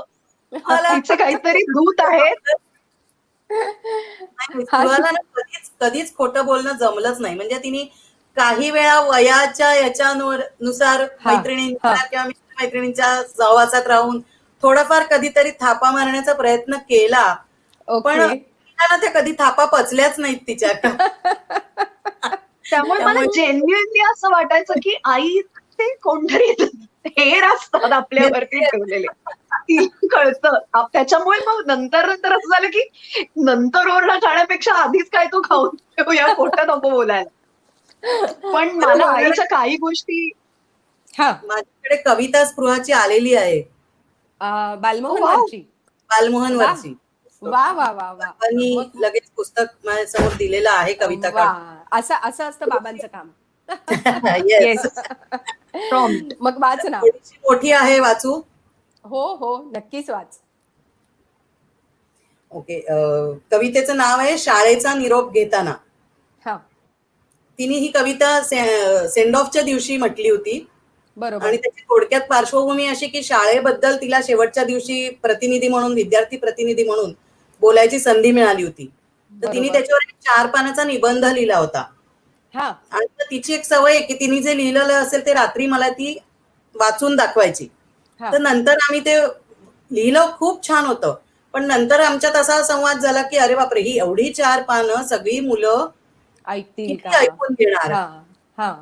Speaker 3: तिचे काहीतरी दूत आहेत.
Speaker 4: कधीच खोटं बोलणं जमलंच नाही. म्हणजे तिने काही वेळा वयाच्या याच्यानुसार मैत्रिणींच्या किंवा मैत्रिणींच्या सहवासात राहून थोडाफार कधीतरी थापा मारण्याचा प्रयत्न केला, पण ते कधी थापा पचल्याच नाहीत तिच्या.
Speaker 3: त्यामुळे मला जेन्युइनली असं वाटायचं की आई ते कोणतरी हेर असतात आपल्यावरती ठेवलेले. तिला कळतं. त्याच्यामुळे मग नंतर नंतर असं झालं की नंतर ओरडा खाण्यापेक्षा आधीच काय तो खाऊन ठेवूया, खोटं नको बोलायला. पण मला आईच्या काही गोष्टी
Speaker 2: हा
Speaker 4: माझ्याकडे कविता स्पृहाची आलेली आहे,
Speaker 2: बालमोहन
Speaker 3: वाव.
Speaker 2: वरची.
Speaker 4: बालमोहन
Speaker 2: वा
Speaker 4: वरची.
Speaker 2: वा वा वा वा.
Speaker 4: बाबांनी
Speaker 2: मग
Speaker 4: लगेच पुस्तक माझ्यासमोर दिलेलं आहे कविता
Speaker 2: वा
Speaker 4: काढून.
Speaker 2: असं असं असतं बाबांचं काम.
Speaker 4: येस.
Speaker 2: येस.
Speaker 3: प्रॉम्प्ट.
Speaker 2: मग वाच ना.
Speaker 4: थोडीशी मोठी आहे, वाचू?
Speaker 2: हो हो नक्कीच वाच.
Speaker 4: ओके. कवितेचं नाव आहे शाळेचा निरोप घेताना.
Speaker 2: हा
Speaker 4: तिने ही कविता सेंड ऑफच्या दिवशी म्हटली होती
Speaker 2: बरोबर.
Speaker 4: आणि त्याची थोडक्यात पार्श्वभूमी अशी की शाळेबद्दल तिला शेवटच्या दिवशी प्रतिनिधी म्हणून, विद्यार्थी प्रतिनिधी म्हणून बोलायची संधी मिळाली होती. तर तिने
Speaker 2: बरोबर.
Speaker 4: त्याच्यावर एक 4 पानाचा निबंध लिहिला होता.
Speaker 2: हा
Speaker 4: आणि तर तिची एक सवय आहे की तिने जे लिहिलेलं असेल ते रात्री मला ती वाचून दाखवायची.
Speaker 2: हा
Speaker 4: तर नंतर आम्ही ते लिहिलं, खूप छान होतं. पण नंतर आमच्यात असा संवाद झाला की अरे बापरे, ही एवढी 4 पानं सगळी मुलं
Speaker 2: ऐकतील
Speaker 4: किती
Speaker 2: का.
Speaker 4: ऐकून घेणार?
Speaker 2: हा हा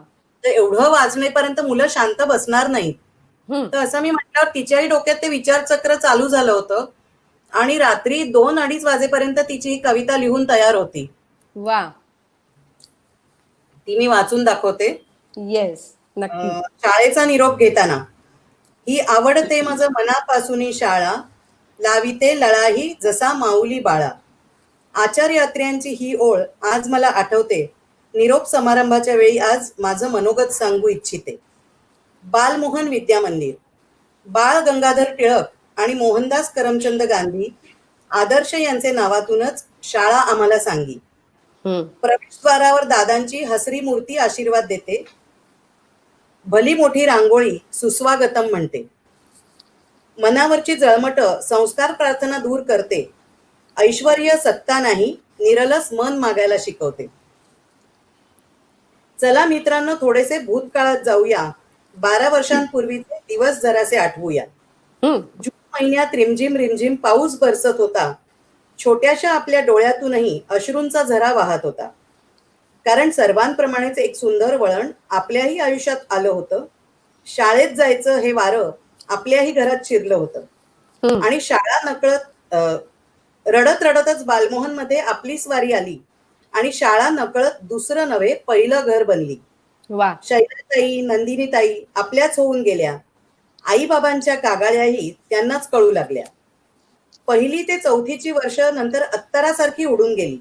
Speaker 4: तर एवढं वाचण्यापर्यंत मुलं शांत बसणार नाहीत.
Speaker 2: हम्म.
Speaker 4: तर असं मी म्हटल्यावर तिच्याही डोक्यात ते विचारचक्र चालू झालं होतं आणि रात्री 2-2:30 वाजेपर्यंत तिची ही कविता लिहून तयार होती.
Speaker 2: वा
Speaker 4: ती मी वाचून दाखवते.
Speaker 2: येस नक्की.
Speaker 4: शाळेचा निरोप घेताना. ही आवडते मज मनापासून शाळा, लाविते लळाही जसा माऊली बाळा. आचार्य अत्र्यांची ही ओळ आज मला आठवते. निरोप समारंभाच्या वेळी आज माझं मनोगत सांगू इच्छिते. बालमोहन विद्या मंदिर. बाळ गंगाधर टिळक आणि मोहनदास करमचंद गांधी आदर्श यांचे नावातूनच शाळा आम्हाला सांगी.
Speaker 2: हम्म.
Speaker 4: प्रवेशद्वारावर दादांची हसरी मूर्ती आशीर्वाद देते. भली मोठी रांगोळी सुस्वागतम म्हणते. मनावरची जळमट संस्कार प्रार्थना दूर करते. ऐश्वर्य सत्ता नाही, निरलस मन मागायला शिकवते. चला मित्रांनो, थोडेसे भूतकाळात जाऊया. 12 वर्षांपूर्वीचे दिवस जरासे आठवूया.
Speaker 2: हम्म.
Speaker 4: जून महिन्यात रिमझिम रिमझिम पाऊस बरसत होता. छोट्याशा आपल्या डोळ्यातूनही अश्रूंचा झरा वाहत होता. कारण सर्वांप्रमाणेच एक सुंदर वळण आपल्याही आयुष्यात आलं होतं. शाळेत जायचं हे वारं आपल्याही घरात शिरलं होतं.
Speaker 2: हम्म.
Speaker 4: आणि शाळा नकळत रडत रडतच बालमोहन मध्ये आपली स्वारी आली आणि शाळा नकळत दुसरं नव्हे पहिलं घर बनली.
Speaker 2: वा
Speaker 4: शैलाताई, नंदिनीताई आपल्याच होऊन गेल्या. आईबाबांच्या कागाळ्याही त्यांनाच कळू लागल्या. 1ली ते 4थीची वर्ष नंतर अत्तरासारखी उडून गेली.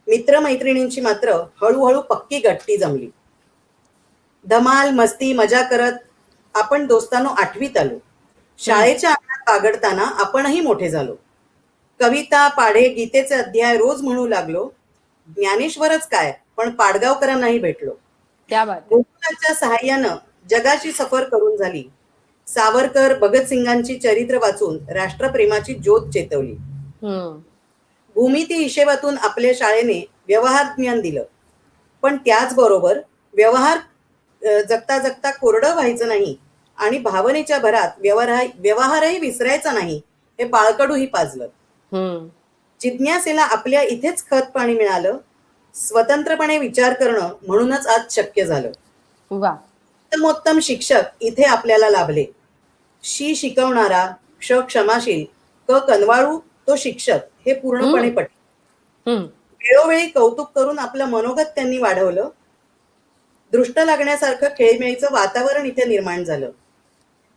Speaker 4: मित्रमैत्रिणींची मात्र हळूहळू पक्की गट्टी जमली. धमाल मस्ती मजा करत आपण दोस्तानो 8वीत आलो. शाळेच्या अंगणात बागडताना आपणही मोठे झालो. कविता, पाढे, गीतेचे अध्याय रोज म्हणू लागलो. ज्ञानेश्वरच काय, पण पाडगावकरांनाही भेटलो.
Speaker 2: क्या बात आहे.
Speaker 4: गुगलाच्या सहाय्यानं जगाची सफर करून झाली. सावरकर, भगतसिंगांची चरित्र वाचून राष्ट्रप्रेमाची ज्योत चेतवली.
Speaker 2: हम्म.
Speaker 4: भूमिती हिशेबातून आपल्या शाळेने व्यवहार ज्ञान दिलं. पण त्याचबरोबर व्यवहार जगता जगता कोरडं व्हायचं नाही आणि भावनेच्या भरात व्यवहारही विसरायचा नाही, हे बाळकडूही पाजलं.
Speaker 2: हम्म.
Speaker 4: जिज्ञासेला आपल्या इथेच खत पाणी मिळालं. स्वतंत्रपणे विचार करणं म्हणूनच आज शक्य झालं.
Speaker 2: वा
Speaker 4: उत्तमोत्तम शिक्षक इथे आपल्याला लाभले. शिकवणारा, क्षमाशील, कनवाळू तो शिक्षक हे पूर्णपणे पटले.
Speaker 2: हम्म.
Speaker 4: वेळोवेळी कौतुक करून आपलं मनोगत त्यांनी वाढवलं. दृष्ट लागण्यासारखं खेळीमेळीचं वातावरण इथे निर्माण झालं.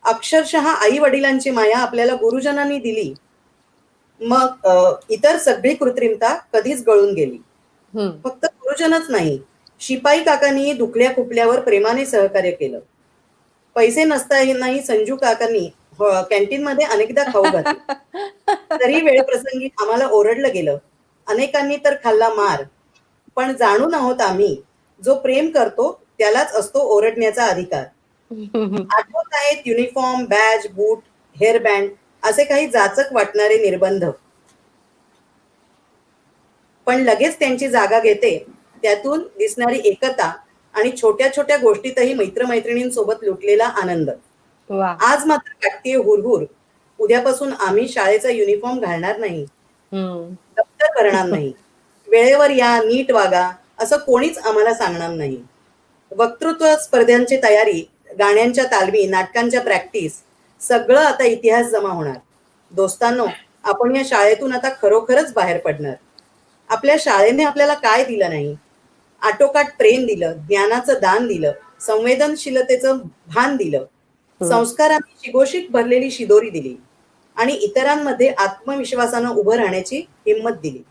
Speaker 4: अक्षरशः आई वडिलांची माया आपल्याला गुरुजनांनी दिली. मग इतर सगळी कृत्रिमता कधीच गळून गेली.
Speaker 2: हम्म.
Speaker 4: फक्त गुरुजनच नाही, शिपाई काकांनी दुखल्या खुपल्यावर प्रेमाने सहकार्य केलं. पैसे नसतानाही संजू काकांनी कॅन्टीन मध्ये अनेकदा खाऊ घातले. तरी वेळ प्रसंगी आम्हाला ओरडलं गेलं. अनेकांनी तर खाल्ला मार. पण जाणून आहोत आम्ही, जो प्रेम करतो त्यालाच असतो ओरडण्याचा अधिकार. आठवत आहेत युनिफॉर्म, बॅज, बूट, हेअर बँड असे काही जाचक वाटणारे निर्बंध. पण लगेच त्यांची जागा घेते त्यातून दिसणारी एकता आणि छोट्या छोट्या गोष्टीतही मित्रमैत्रिणींसोबत लुटलेला आनंद.
Speaker 2: वा
Speaker 4: आज मात्र वाटते हुरहुर, उद्यापासून आम्ही शाळेचा युनिफॉर्म घालणार नाही,
Speaker 2: हम्म.
Speaker 4: दप्तर भरणार नाही, वेळेवर या, नीट वागा असं कोणीच आम्हाला सांगणार नाही. वक्तृत्व स्पर्धांची तयारी गाण्यांच्या तालमी, नाटकांच्या प्रॅक्टिस सगळं आता इतिहास जमा होणार. दोस्तांनो, आपण या शाळेतून आता खरोखरच बाहेर पडणार. आपल्या शाळेने आपल्याला काय दिलं नाही? आटोकाट प्रेम दिलं, ज्ञानाचं दान दिलं, संवेदनशीलतेचं भान दिलं, संस्कारांनी शिगोशीत भरलेली शिदोरी दिली आणि इतरांमध्ये आत्मविश्वासानं उभं राहण्याची हिंमत दिली.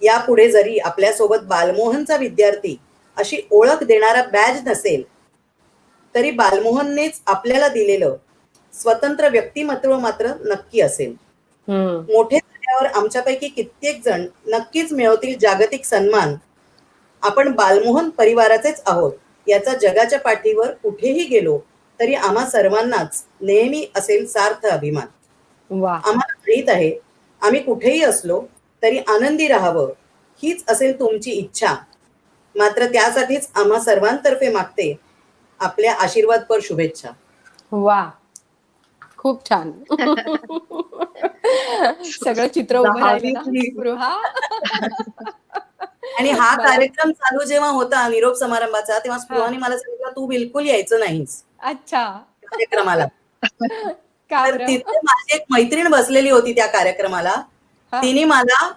Speaker 4: यापुढे जरी आपल्यासोबत बालमोहनचा विद्यार्थी अशी ओळख देणारा बॅज नसेल, तरी बालमोहननेच आपल्याला दिलेलं स्वतंत्र व्यक्तिमत्व मात्र नक्की असेल. मोठे झाल्यावर आमच्यापैकी कित्येक जण नक्कीच मिळवतील जागतिक सन्मान. आपण बालमोहन परिवाराचेच आहोत याचा जगाच्या पाठीवर कुठेही गेलो तरी आम्हा सर्वांनाच नेहमी असेल सार्थ अभिमान.
Speaker 2: वा,
Speaker 4: आम्हाला माहित आहे आम्ही कुठेही असलो तरी आनंदी राहावं हीच असेल तुमची इच्छा. मात्र त्यासाठीच आम्हा सर्वांतर्फे मागते आपल्या आशीर्वादपर शुभेच्छा.
Speaker 2: वा, खूप छान. सगळं चित्र उभं राहिलं ना, स्पृहा.
Speaker 4: आणि हा कार्यक्रम चालू जेव्हा होता निरोप समारंभाचा, तेव्हा स्पृहाने मला सांगितलं तू बिलकुल यायचं नाहीस
Speaker 2: अच्छा,
Speaker 4: कार्यक्रमाला.
Speaker 2: का
Speaker 4: तर
Speaker 2: बरं?
Speaker 4: तिथे माझी एक मैत्रीण बसलेली होती त्या कार्यक्रमाला.
Speaker 2: हा.
Speaker 4: तिने मला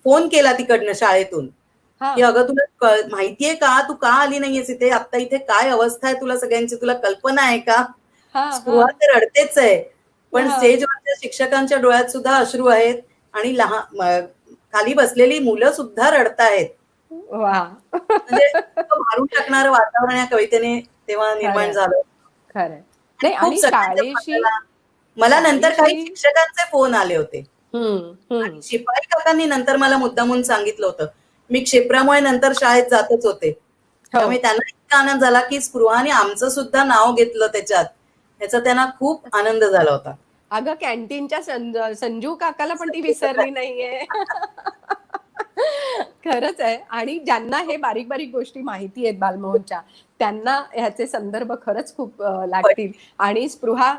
Speaker 4: फोन केला तिकडनं शाळेतून
Speaker 2: हा.
Speaker 4: की अगं तुला माहितीये का तू का आली नाहीयेस इथे, आता इथे काय अवस्था आहे तुला सगळ्यांची, तुला कल्पना आहे का?
Speaker 2: हा,
Speaker 4: स्पृहा तर रडतेच आहे, पण
Speaker 2: हा.
Speaker 4: स्टेजवरच्या शिक्षकांच्या डोळ्यात सुद्धा अश्रू आहेत आणि लहान खाली बसलेली मुलं सुद्धा रडतायत.
Speaker 2: वा,
Speaker 4: म्हणजे इतकं भारून टाकणारं वातावरण या कवितेने तेव्हा निर्माण झालं.
Speaker 2: खरंय. नाही,
Speaker 4: खूप
Speaker 2: आणि
Speaker 4: सगळ्यांच्या
Speaker 2: शाळेशी
Speaker 4: मला नंतर काही
Speaker 2: शाळेशी-
Speaker 4: शिक्षकांचे फोन आले होते.
Speaker 2: हम्म.
Speaker 4: आणि शिपाई काकांनी नंतर मला मुद्दामून सांगितलं होतं. मी क्षेत्रामुळे नंतर शाळेत जातच होते, त्यामुळे त्यांना इतका आनंद झाला की स्पृहाने आमचं सुद्धा नाव घेतलं त्याच्यात, याचा त्यांना खूप आनंद झाला होता.
Speaker 2: अगं, कॅन्टीनच्या संजू काकाला पण ती विसरली नाहीये. खरंच आहे. आणि ज्यांना हे बारीक बारीक गोष्टी माहिती आहेत बालमोहनच्या, त्यांना ह्याचे संदर्भ खरंच खूप लागतील. आणि स्पृहा,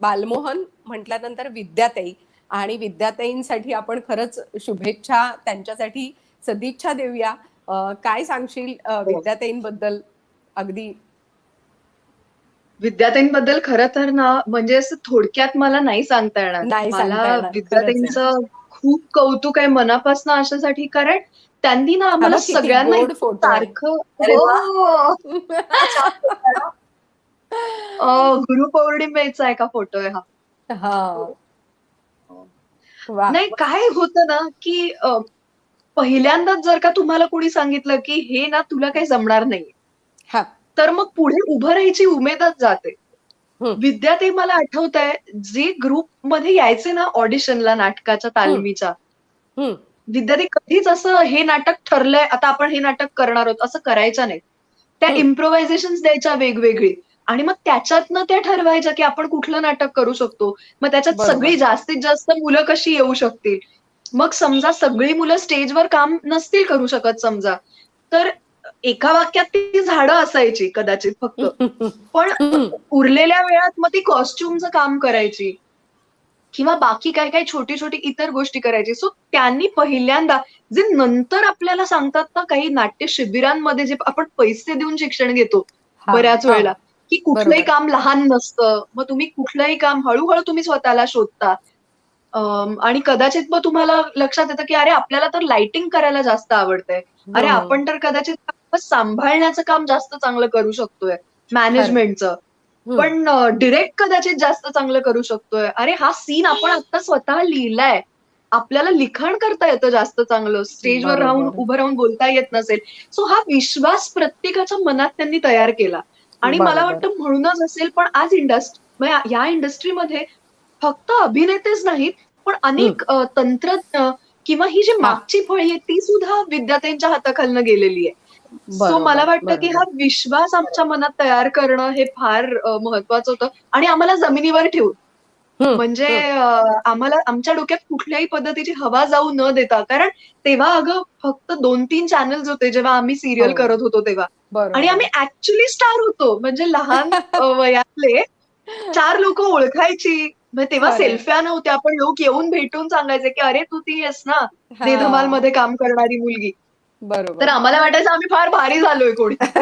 Speaker 2: बालमोहन म्हटल्यानंतर विद्याताई, आणि विद्याताईंसाठी आपण खरंच शुभेच्छा, त्यांच्यासाठी सदिच्छा देऊया. काय सांगशील विद्याताईंबद्दल? अगदी
Speaker 3: विद्याताईंबद्दल खरं तर ना, म्हणजे असं थोडक्यात मला नाही सांगता येणार.
Speaker 2: नाही सांगता
Speaker 3: मला
Speaker 2: येणार,
Speaker 3: विद्याताईंचं खूप कौतुक आहे मनापासून, अशासाठी कारण त्यांनी ना आम्हाला
Speaker 2: किती
Speaker 3: सगळ्यांना
Speaker 2: गोड फोटो आहे.
Speaker 3: सारखं
Speaker 4: अरे वा.
Speaker 3: गुरुपौर्णिमेचा एका फोटो आहे हा.
Speaker 2: हा, वा,
Speaker 3: नाही, काय होतं ना की पहिल्यांदाच जर का तुम्हाला कोणी सांगितलं की हे ना तुला काही जमणार नाही,
Speaker 2: हा,
Speaker 3: तर मग पुढे उभं राहायची उमेदच जाते.
Speaker 2: हम्म.
Speaker 3: विद्याताई मला आठवत आहे, जे ग्रुप मध्ये यायचे ना ऑडिशनला नाटकाच्या तालमीच्या,
Speaker 2: हम्म.
Speaker 3: विद्यार्थी कधीच असं हे नाटक ठरलंय आता आपण हे नाटक करणार आहोत असं करायच्या नाही. त्या इम्प्रोव्हायझेशन द्यायच्या वेगवेगळी, आणि मग त्याच्यातनं त्या ठरवायच्या की आपण कुठलं नाटक करू शकतो. मग त्याच्यात
Speaker 2: बरोबर.
Speaker 3: सगळी जास्तीत जास्त मुलं कशी येऊ शकतील. मग समजा सगळी मुलं स्टेजवर काम नसतील करू शकत समजा, तर एका वाक्यात ती झाडं असायची कदाचित फक्त, पण उरलेल्या वेळात मग ती कॉस्ट्युमचं काम करायची किंवा बाकी काय काय छोटी छोटी इतर गोष्टी करायची. सो त्यांनी पहिल्यांदा, जे नंतर आपल्याला सांगतात ना काही नाट्य शिबिरांमध्ये जे आपण पैसे देऊन शिक्षण घेतो
Speaker 2: हा,
Speaker 3: बऱ्याच
Speaker 2: हा.
Speaker 3: वेळेला, की कुठलंही
Speaker 2: बरोबर.
Speaker 3: काम लहान नसतं, मग तुम्ही कुठलंही काम हळूहळू तुम्ही स्वतःला शोधता. आणि कदाचित मग तुम्हाला लक्षात येतं की अरे आपल्याला तर लाइटिंग करायला जास्त आवडतंय, अरे आपण तर कदाचित सांभाळण्याचं काम जास्त चांगलं करू शकतोय, मॅनेजमेंटचं, पण डिरेक्ट कदाचित जास्त चांगलं करू शकतोय. अरे हा सीन आपण आता स्वतः लिहिलाय, आपल्याला लिखाण करता येतं जास्त चांगलं, स्टेजवर राहून
Speaker 2: बरोबर.
Speaker 3: उभं राहून बोलता येत नसेल. सो हा विश्वास प्रत्येकाच्या मनात त्यांनी तयार केला. आणि मला
Speaker 2: बरोबर.
Speaker 3: वाटतं म्हणूनच असेल, पण आज या इंडस्ट्रीमध्ये फक्त अभिनेतेच नाहीत, पण अनेक तंत्रज्ञ किंवा ही जी मागची फळी आहे ती सुद्धा विद्यार्थ्यांच्या हाताखालनं गेलेली आहे. सो मला वाटतं की हा विश्वास आमच्या मनात तयार करणं हे फार महत्वाचं होतं. आणि आम्हाला जमिनीवर ठेवून, म्हणजे आम्हाला आमच्या डोक्यात कुठल्याही पद्धतीची हवा जाऊ न देता, कारण तेव्हा अगं फक्त 2-3 चॅनल्स होते जेव्हा आम्ही सिरियल करत होतो तेव्हा, आणि आम्ही ऍक्च्युली स्टार होतो. म्हणजे लहान वयातले 4 लोक ओळखायची. तेव्हा सेल्फ्या नव्हत्या, पण लोक येऊन भेटून सांगायचे की अरे तू ती आहेस ना दे धमाल मध्ये काम करणारी मुलगी.
Speaker 2: बरोबर.
Speaker 3: तर आम्हाला वाटायचं आम्ही फार भारी झालोय कोणी.
Speaker 2: खरंच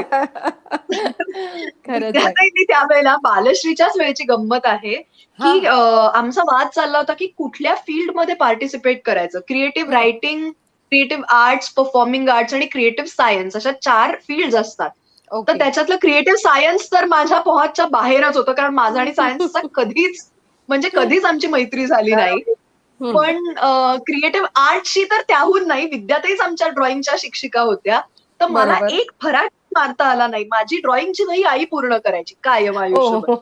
Speaker 2: आहे.
Speaker 3: विद्याताईंनी त्यावेळेला बालश्रीच्याच वेळेची गंमत आहे,
Speaker 2: हा.
Speaker 3: की आमचा वाद चालला होता की कुठल्या फील्डमध्ये पार्टिसिपेट करायचं. क्रिएटिव्ह
Speaker 2: हं.
Speaker 3: Writing, creative arts, performing arts आणि क्रिएटिव्ह सायन्स अशा 4 फील्ड्स असतात. तर
Speaker 2: ओके.
Speaker 3: त्याच्यातलं क्रिएटिव्ह सायन्स तर माझ्या पोहाच्या बाहेरच होतं, कारण माझा आणि सायन्सचा कधीच आमची मैत्री झाली नाही.
Speaker 2: हं.
Speaker 3: पण क्रिएटिव्ह आर्टची तर त्याहून नाही. विद्याताईच आमच्या ड्रॉइंगच्या शिक्षिका होत्या. तर मला
Speaker 2: बरोबर.
Speaker 3: एक फराक मारता आला नाही. माझी ड्रॉइंगची वही आई पूर्ण करायची कायम
Speaker 2: ओ.
Speaker 3: आयुष्यभर.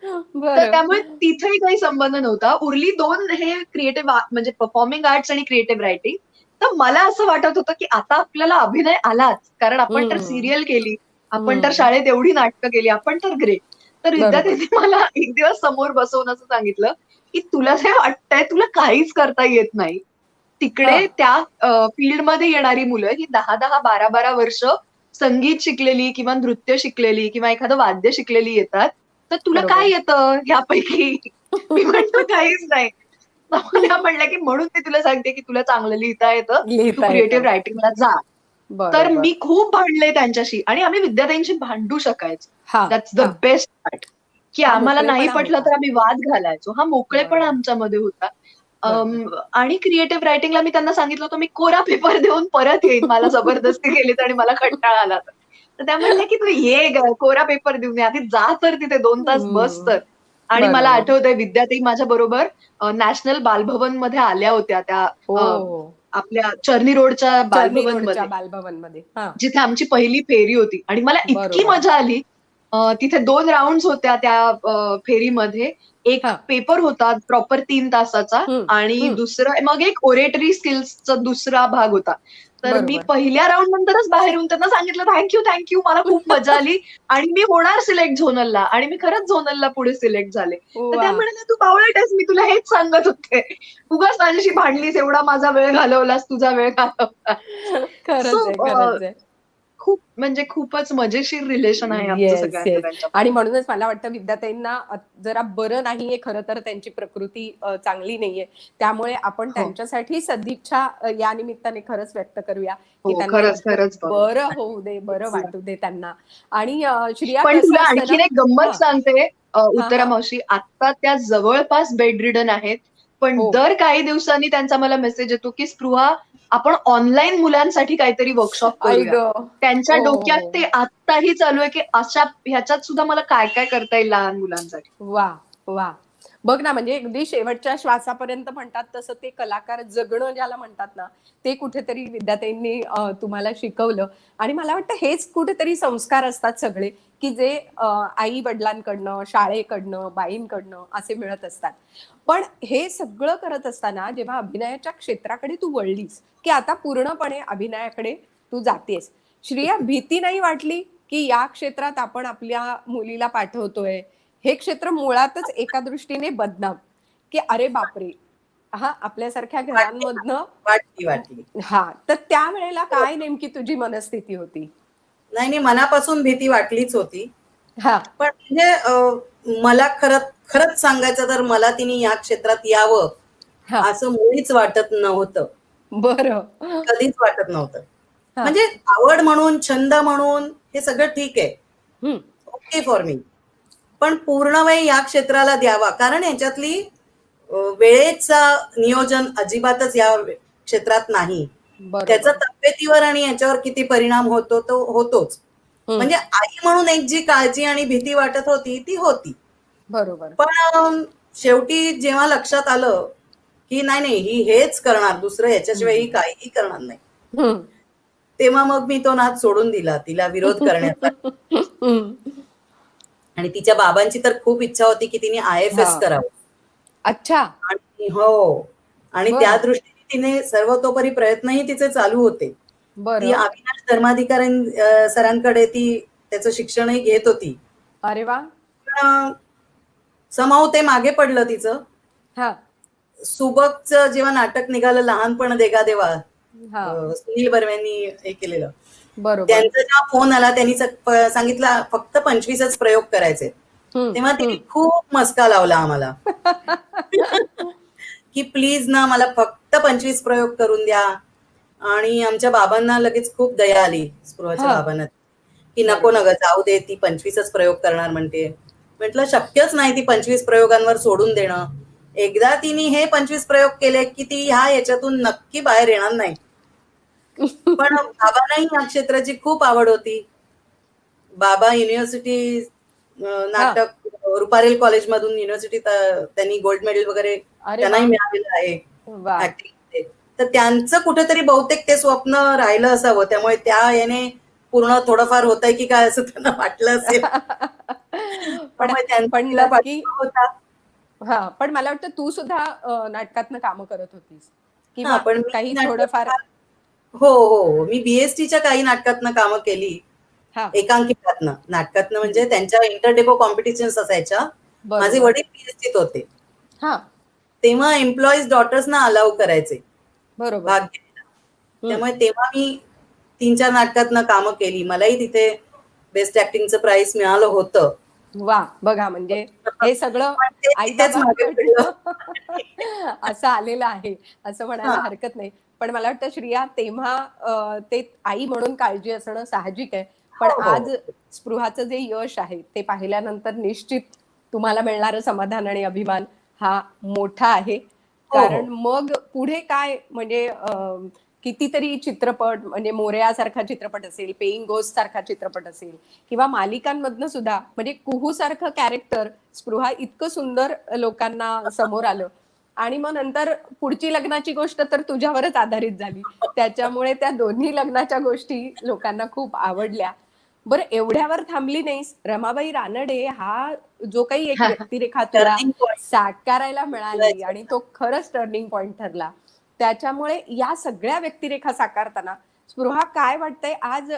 Speaker 3: तर
Speaker 2: बरं.
Speaker 3: त्यामुळे तिथेही काही संबंध नव्हता. उरली 2 हे क्रिएटिव्ह म्हणजे परफॉर्मिंग आर्ट्स आणि क्रिएटिव्ह रायटिंग. तर मला असं वाटत होतं, की आता आपल्याला अभिनय आलाच. कारण आपण तर
Speaker 2: हं.
Speaker 3: सीरियल केली. आपण तर
Speaker 2: हं.
Speaker 3: शाळेत एवढी नाटकं केली. आपण तर ग्रेट. तर
Speaker 2: बरोबर.
Speaker 3: विद्यार्थ्यांनी मला एक दिवस समोर बसवून असं सांगितलं, की तुला जे वाटतंय तुला काहीच करता येत नाही. तिकडे
Speaker 2: हां.
Speaker 3: त्या फील्डमध्ये येणारी मुलं ही 10-10, 12-12 वर्ष संगीत शिकलेली किंवा नृत्य शिकलेली किंवा एखादं वाद्य शिकलेली येतात. तर तुला
Speaker 2: बरोबर.
Speaker 3: काय येतं ह्यापैकी? मी म्हणतो काहीच नाही. मग त्या म्हणल्या, की म्हणून मी तुला सांगते, की तुला चांगलं लिहिता येतं. तू
Speaker 2: लिहिता
Speaker 3: क्रिएटिव्ह
Speaker 2: येतं.
Speaker 3: रायटिंगला जा. तर
Speaker 2: बरोबर.
Speaker 3: मी खूप भांडले त्यांच्याशी आणि आम्ही विद्यार्थ्यांशी भांडू शकायचो.
Speaker 2: हां,
Speaker 3: दॅट्स द
Speaker 2: हां.
Speaker 3: Best part. की
Speaker 2: हा
Speaker 3: आम्हाला नाही
Speaker 2: मोकळेपणा
Speaker 3: पटलं
Speaker 2: होता.
Speaker 3: तर आम्ही वाद घालायचो. हा मोकळेपणा
Speaker 2: बरोबर.
Speaker 3: आमच्यामध्ये होता.
Speaker 2: बरोबर.
Speaker 3: आणि क्रिएटिव्ह रायटिंगला मी त्यांना सांगितलं होतं, मी कोरा पेपर देऊन परत येईन. मला जबरदस्ती केलीत आणि मला कंटाळा आला तर. तर त्या म्हणल्या, की "तू ये गं, कोरा पेपर देऊन ये. आधी जा तर तिथे 2 तास बस
Speaker 2: हं.
Speaker 3: तर." आणि मला
Speaker 2: बरोबर.
Speaker 3: आठवतंय विद्याताई माझ्याबरोबर नॅशनल बालभवनमध्ये आल्या होत्या त्या
Speaker 2: हो.
Speaker 3: आपल्या चर्नी रोडच्या
Speaker 2: चर्नी रोडच्या
Speaker 3: बालभवनमध्ये.
Speaker 2: बालभवनमध्ये. हां.
Speaker 3: जिथे आमची पहिली फेरी होती आणि मला इतकी
Speaker 2: बरोबर.
Speaker 3: मजा आली. तिथे 2 राउंड्स होत्या त्या फेरीमध्ये. एक
Speaker 2: हां.
Speaker 3: पेपर होता प्रॉपर 3 तासाचा
Speaker 2: हं,
Speaker 3: आणि
Speaker 2: हं.
Speaker 3: दुसरं मग एक ओरेटरी स्किल्सचा दुसरा भाग होता. तर मी
Speaker 2: बरोबर.
Speaker 3: पहिल्या राउंड नंतरच बाहेर येऊन त्यांना सांगितलं, "थँक यू, मला खूप मजा आली आणि मी होणार सिलेक्ट झोनलला." आणि मी खरंच झोनलला पुढे सिलेक्ट झाले. तर त्या
Speaker 2: वाह!
Speaker 3: म्हणाल्या, "तू बावळट आहेस, मी तुला हेच सांगत होते. उगाच माझ्याशी भांडलीस, एवढा माझा वेळ घालवलास, तुझा वेळ घालवला." सो
Speaker 2: खरंच आहे, खरंच आहे.
Speaker 3: खूप म्हणजे खूपच मजेशीर रिलेशन आहे आमचं
Speaker 2: येस,
Speaker 3: सगळ्यांचं
Speaker 2: येस.
Speaker 3: त्यांच्याबरोबर.
Speaker 2: आणि म्हणूनच मला वाटतं विद्याताईंना जरा बरं नाहीये खरं तर त्यांची प्रकृती चांगली नाहीये. त्यामुळे आपण
Speaker 3: हो.
Speaker 2: त्यांच्यासाठी सदिच्छा या निमित्ताने खरंच व्यक्त करूया, की
Speaker 3: हो,
Speaker 2: त्यांना
Speaker 3: खरंच,
Speaker 2: एकदम
Speaker 3: खरंच बाबा.
Speaker 2: बरं होऊ दे, बरं वाटू दे त्यांना. आणि श्रेया
Speaker 3: पण
Speaker 2: कसं
Speaker 3: तुला
Speaker 2: असतं ना.
Speaker 3: आणखीन एक गंमत
Speaker 2: हां,
Speaker 3: सांगते
Speaker 2: हां,
Speaker 3: उत्तरा
Speaker 2: हां.
Speaker 3: मावशी. आता त्या जवळपास बेडरिडन आहेत. पण
Speaker 2: हो.
Speaker 3: दर काही दिवसांनी त्यांचा मला मेसेज येतो, की "स्पृहा, आपण ऑनलाईन मुलांसाठी काहीतरी वर्कशॉप
Speaker 2: आई
Speaker 3: करूया."
Speaker 2: गं!
Speaker 3: त्यांच्या
Speaker 2: हो,
Speaker 3: डोक्यात
Speaker 2: हो.
Speaker 3: ते आत्ताही चालू आहे, की अशा ह्याच्यात सुद्धा मला काय-काय करता येईल लहान मुलांसाठी.
Speaker 2: वाह! वाह! बघ ना, म्हणजे अगदी शेवटच्या श्वासापर्यंत म्हणतात तसं ते कलाकार जगणं ज्याला म्हणतात ना, ते कुठेतरी विद्याताईंनी तुम्हाला शिकवलं. आणि मला वाटतं हेच कुठेतरी संस्कार असतात सगळे, की जे आई-वडिलांकडनं, शाळेकडनं, बाईंकडनं असे मिळत असतात. पण हे सगळं करत असताना जेव्हा अभिनयाच्या क्षेत्राकडे तू वळलीस, की आता पूर्णपणे अभिनयाकडे तू जातेस. श्रेया, भीती नाही वाटली, की या क्षेत्रात आपण आपल्या मुलीला पाठवतोय, हे क्षेत्र मुळातच एका दृष्टीने बदनाम, की अरे बापरे! हां, आपल्यासारख्या
Speaker 4: वाटली
Speaker 2: घरांमधनं.
Speaker 4: वाटली वाटली.
Speaker 2: हां, तर त्यावेळेला काय नेमकी तुझी मनस्थिती होती?
Speaker 4: नाही नाही, मनापासून भीती वाटलीच होती.
Speaker 2: हां,
Speaker 4: पण म्हणजे मला खरंच सांगायचं तर मला तिने या क्षेत्रात यावं
Speaker 2: हां.
Speaker 4: असं मुळीच वाटत नव्हतं.
Speaker 2: बरं.
Speaker 4: कधीच वाटत नव्हतं.
Speaker 2: हां.
Speaker 4: म्हणजे आवड म्हणून, छंद म्हणून हे सगळं ठीक आहे.
Speaker 2: हं.
Speaker 4: Okay for me. पण पूर्ण वेळ या क्षेत्राला द्यावा. कारण ह्याच्यातली वेळेचा नियोजन अजिबातच या क्षेत्रात नाही. त्याचा
Speaker 2: बरोबर.
Speaker 4: तब्येतीवर आणि याच्यावर किती परिणाम होतो तो होतोच.
Speaker 2: हं.
Speaker 4: म्हणजे आई म्हणून एक जी काळजी आणि भीती वाटत होती ती होती.
Speaker 2: बरोबर.
Speaker 4: पण शेवटी जेव्हा लक्षात आलं, की नाही, नाही ही हेच करणार, दुसरं ह्याच्याशिवाय ही
Speaker 2: हं.
Speaker 4: काहीही करणार नाही.
Speaker 2: हं.
Speaker 4: तेव्हा मग मी तो नाद सोडून दिला, तिला विरोध करण्याचा.
Speaker 2: हं.
Speaker 4: आणि तिच्या बाबांची तर खूप इच्छा होती, की तिने आय-एफ-एस
Speaker 2: हां.
Speaker 4: करावं.
Speaker 2: अच्छा.
Speaker 4: आणि हो. आणि त्या
Speaker 2: बरं.
Speaker 4: दृष्टीने तिने सर्वतोपरी प्रयत्नही तिचे चालू होते. ती
Speaker 2: बरं.
Speaker 4: अविनाश धर्माधिकारी सरांकडे ती त्याचं शिक्षणही घेत होती.
Speaker 2: अरे वाह!
Speaker 4: पण समहाऊ ते मागे पडलं तिचं.
Speaker 2: हां,
Speaker 4: सुबकचं जेव्हा नाटक निघालं लहानपण देगा देवा,
Speaker 2: हां.
Speaker 4: सुनील बर्वेंनी हे केलेलं.
Speaker 2: बरोबर.
Speaker 4: त्यांचा जेव्हा फोन आला त्यांनी सांगितलं फक्त 25च प्रयोग करायचे.
Speaker 2: हं,
Speaker 4: तेव्हा
Speaker 2: हं.
Speaker 4: तिने खूप मस्का लावला आम्हाला. की प्लीज ना मला फक्त 25 प्रयोग करून द्या. आणि आमच्या बाबांना लगेच खूप दया आली, स्पृहाच्या
Speaker 2: हा.
Speaker 4: बाबांना, की नको न ग जाऊ दे, ती 25च प्रयोग करणार म्हणते. म्हटलं शक्यच नाही ती 25 प्रयोगांवर सोडून देणं. एकदा तिने हे 25 प्रयोग केले की ती ह्या याच्यातून नक्की बाहेर येणार नाही. पण बाबांनाही या क्षेत्राची खूप आवड होती. बाबा युनिव्हर्सिटी नाटक रुपारेल कॉलेजमधून युनिव्हर्सिटीत त्यांनी गोल्ड मेडल वगैरे
Speaker 2: अरे
Speaker 4: त्यांनाही
Speaker 2: वा.
Speaker 4: मिळालेलं आहे
Speaker 2: वा.
Speaker 4: ऍक्टिंगमध्ये. तर त्यांचं कुठेतरी बहुतेक ते स्वप्न राहिलं असावं, त्यामुळे त्या याने पूर्ण थोडंफार होतंय की काय असं त्यांना वाटलं असेल.
Speaker 2: पण
Speaker 4: त्यामुळे त्यांचा
Speaker 2: पण
Speaker 4: तिला
Speaker 2: नक्की
Speaker 4: पाठिंबा होता.
Speaker 2: हा, पण मला वाटतं तू सुद्धा नाटकातनं कामं करत होतीस
Speaker 4: हा,
Speaker 2: किंवा
Speaker 4: पण मी
Speaker 2: काही थोडंफार.
Speaker 4: नाटकात हो हो मी बीएसटीच्या काही नाटकातनं कामं केली.
Speaker 2: हा.
Speaker 4: एकांकिकातनं नाटकातनं म्हणजे त्यांच्या इंटरडेको कॉम्पिटिशन्स असायच्या. माझे
Speaker 2: बरोबर.
Speaker 4: वडील बीएसटीत होते,
Speaker 2: हा.
Speaker 4: तेव्हा एम्प्लॉईज डॉटर्सना अलाउ करायचे
Speaker 2: बरोबर.
Speaker 4: भाग घ्यायला. त्यामुळे तेव्हा मी 3-4 नाटकातनं कामं केली. मलाही तिथे बेस्ट ऍक्टिंगचं प्राइज मिळालं होतं.
Speaker 2: वा, बघा म्हणजे हे सगळं
Speaker 4: पण ते
Speaker 2: आई
Speaker 4: तिथेच मागे पडलं.
Speaker 2: असं आलेलं आहे असं म्हणायला
Speaker 4: हा.
Speaker 2: हरकत नाही. पण मला वाटतं श्रिया, तेव्हा ते आई म्हणून काळजी असणं साहजिक आहे. पण
Speaker 4: हो, हो.
Speaker 2: आज स्पृहाचं जे यश आहे ते पाहिल्यानंतर निश्चित तुम्हाला मिळणारं समाधान आणि अभिमान हा मोठा आहे.
Speaker 4: हो, हो.
Speaker 2: कारण मग पुढे काय म्हणजे कितीतरी चित्रपट म्हणजे मोरयासारखा चित्रपट असेल, पेईंग गोस्ट सारखा चित्रपट असेल किंवा मालिकांमधनं सुद्धा म्हणजे कुहू सारखं कॅरेक्टर स्पृहा इतकं सुंदर लोकांना समोर आलं. आणि मग नंतर पुढची लग्नाची गोष्ट तर तुझ्यावरच आधारित झाली. त्याच्यामुळे त्या दोन्ही लग्नाच्या गोष्टी लोकांना खूप आवडल्या. बरं, एवढ्यावर थांबली नाहीस. रमाबाई रानडे हा जो काही एक व्यक्तिरेखा तुला
Speaker 4: टर्निंग पॉइंट.
Speaker 2: साकारायला मिळाली आणि तो खरंच टर्निंग पॉइंट ठरला. त्याच्यामुळे या सगळ्या व्यक्तिरेखा साकारताना स्पृहा काय वाटतंय आज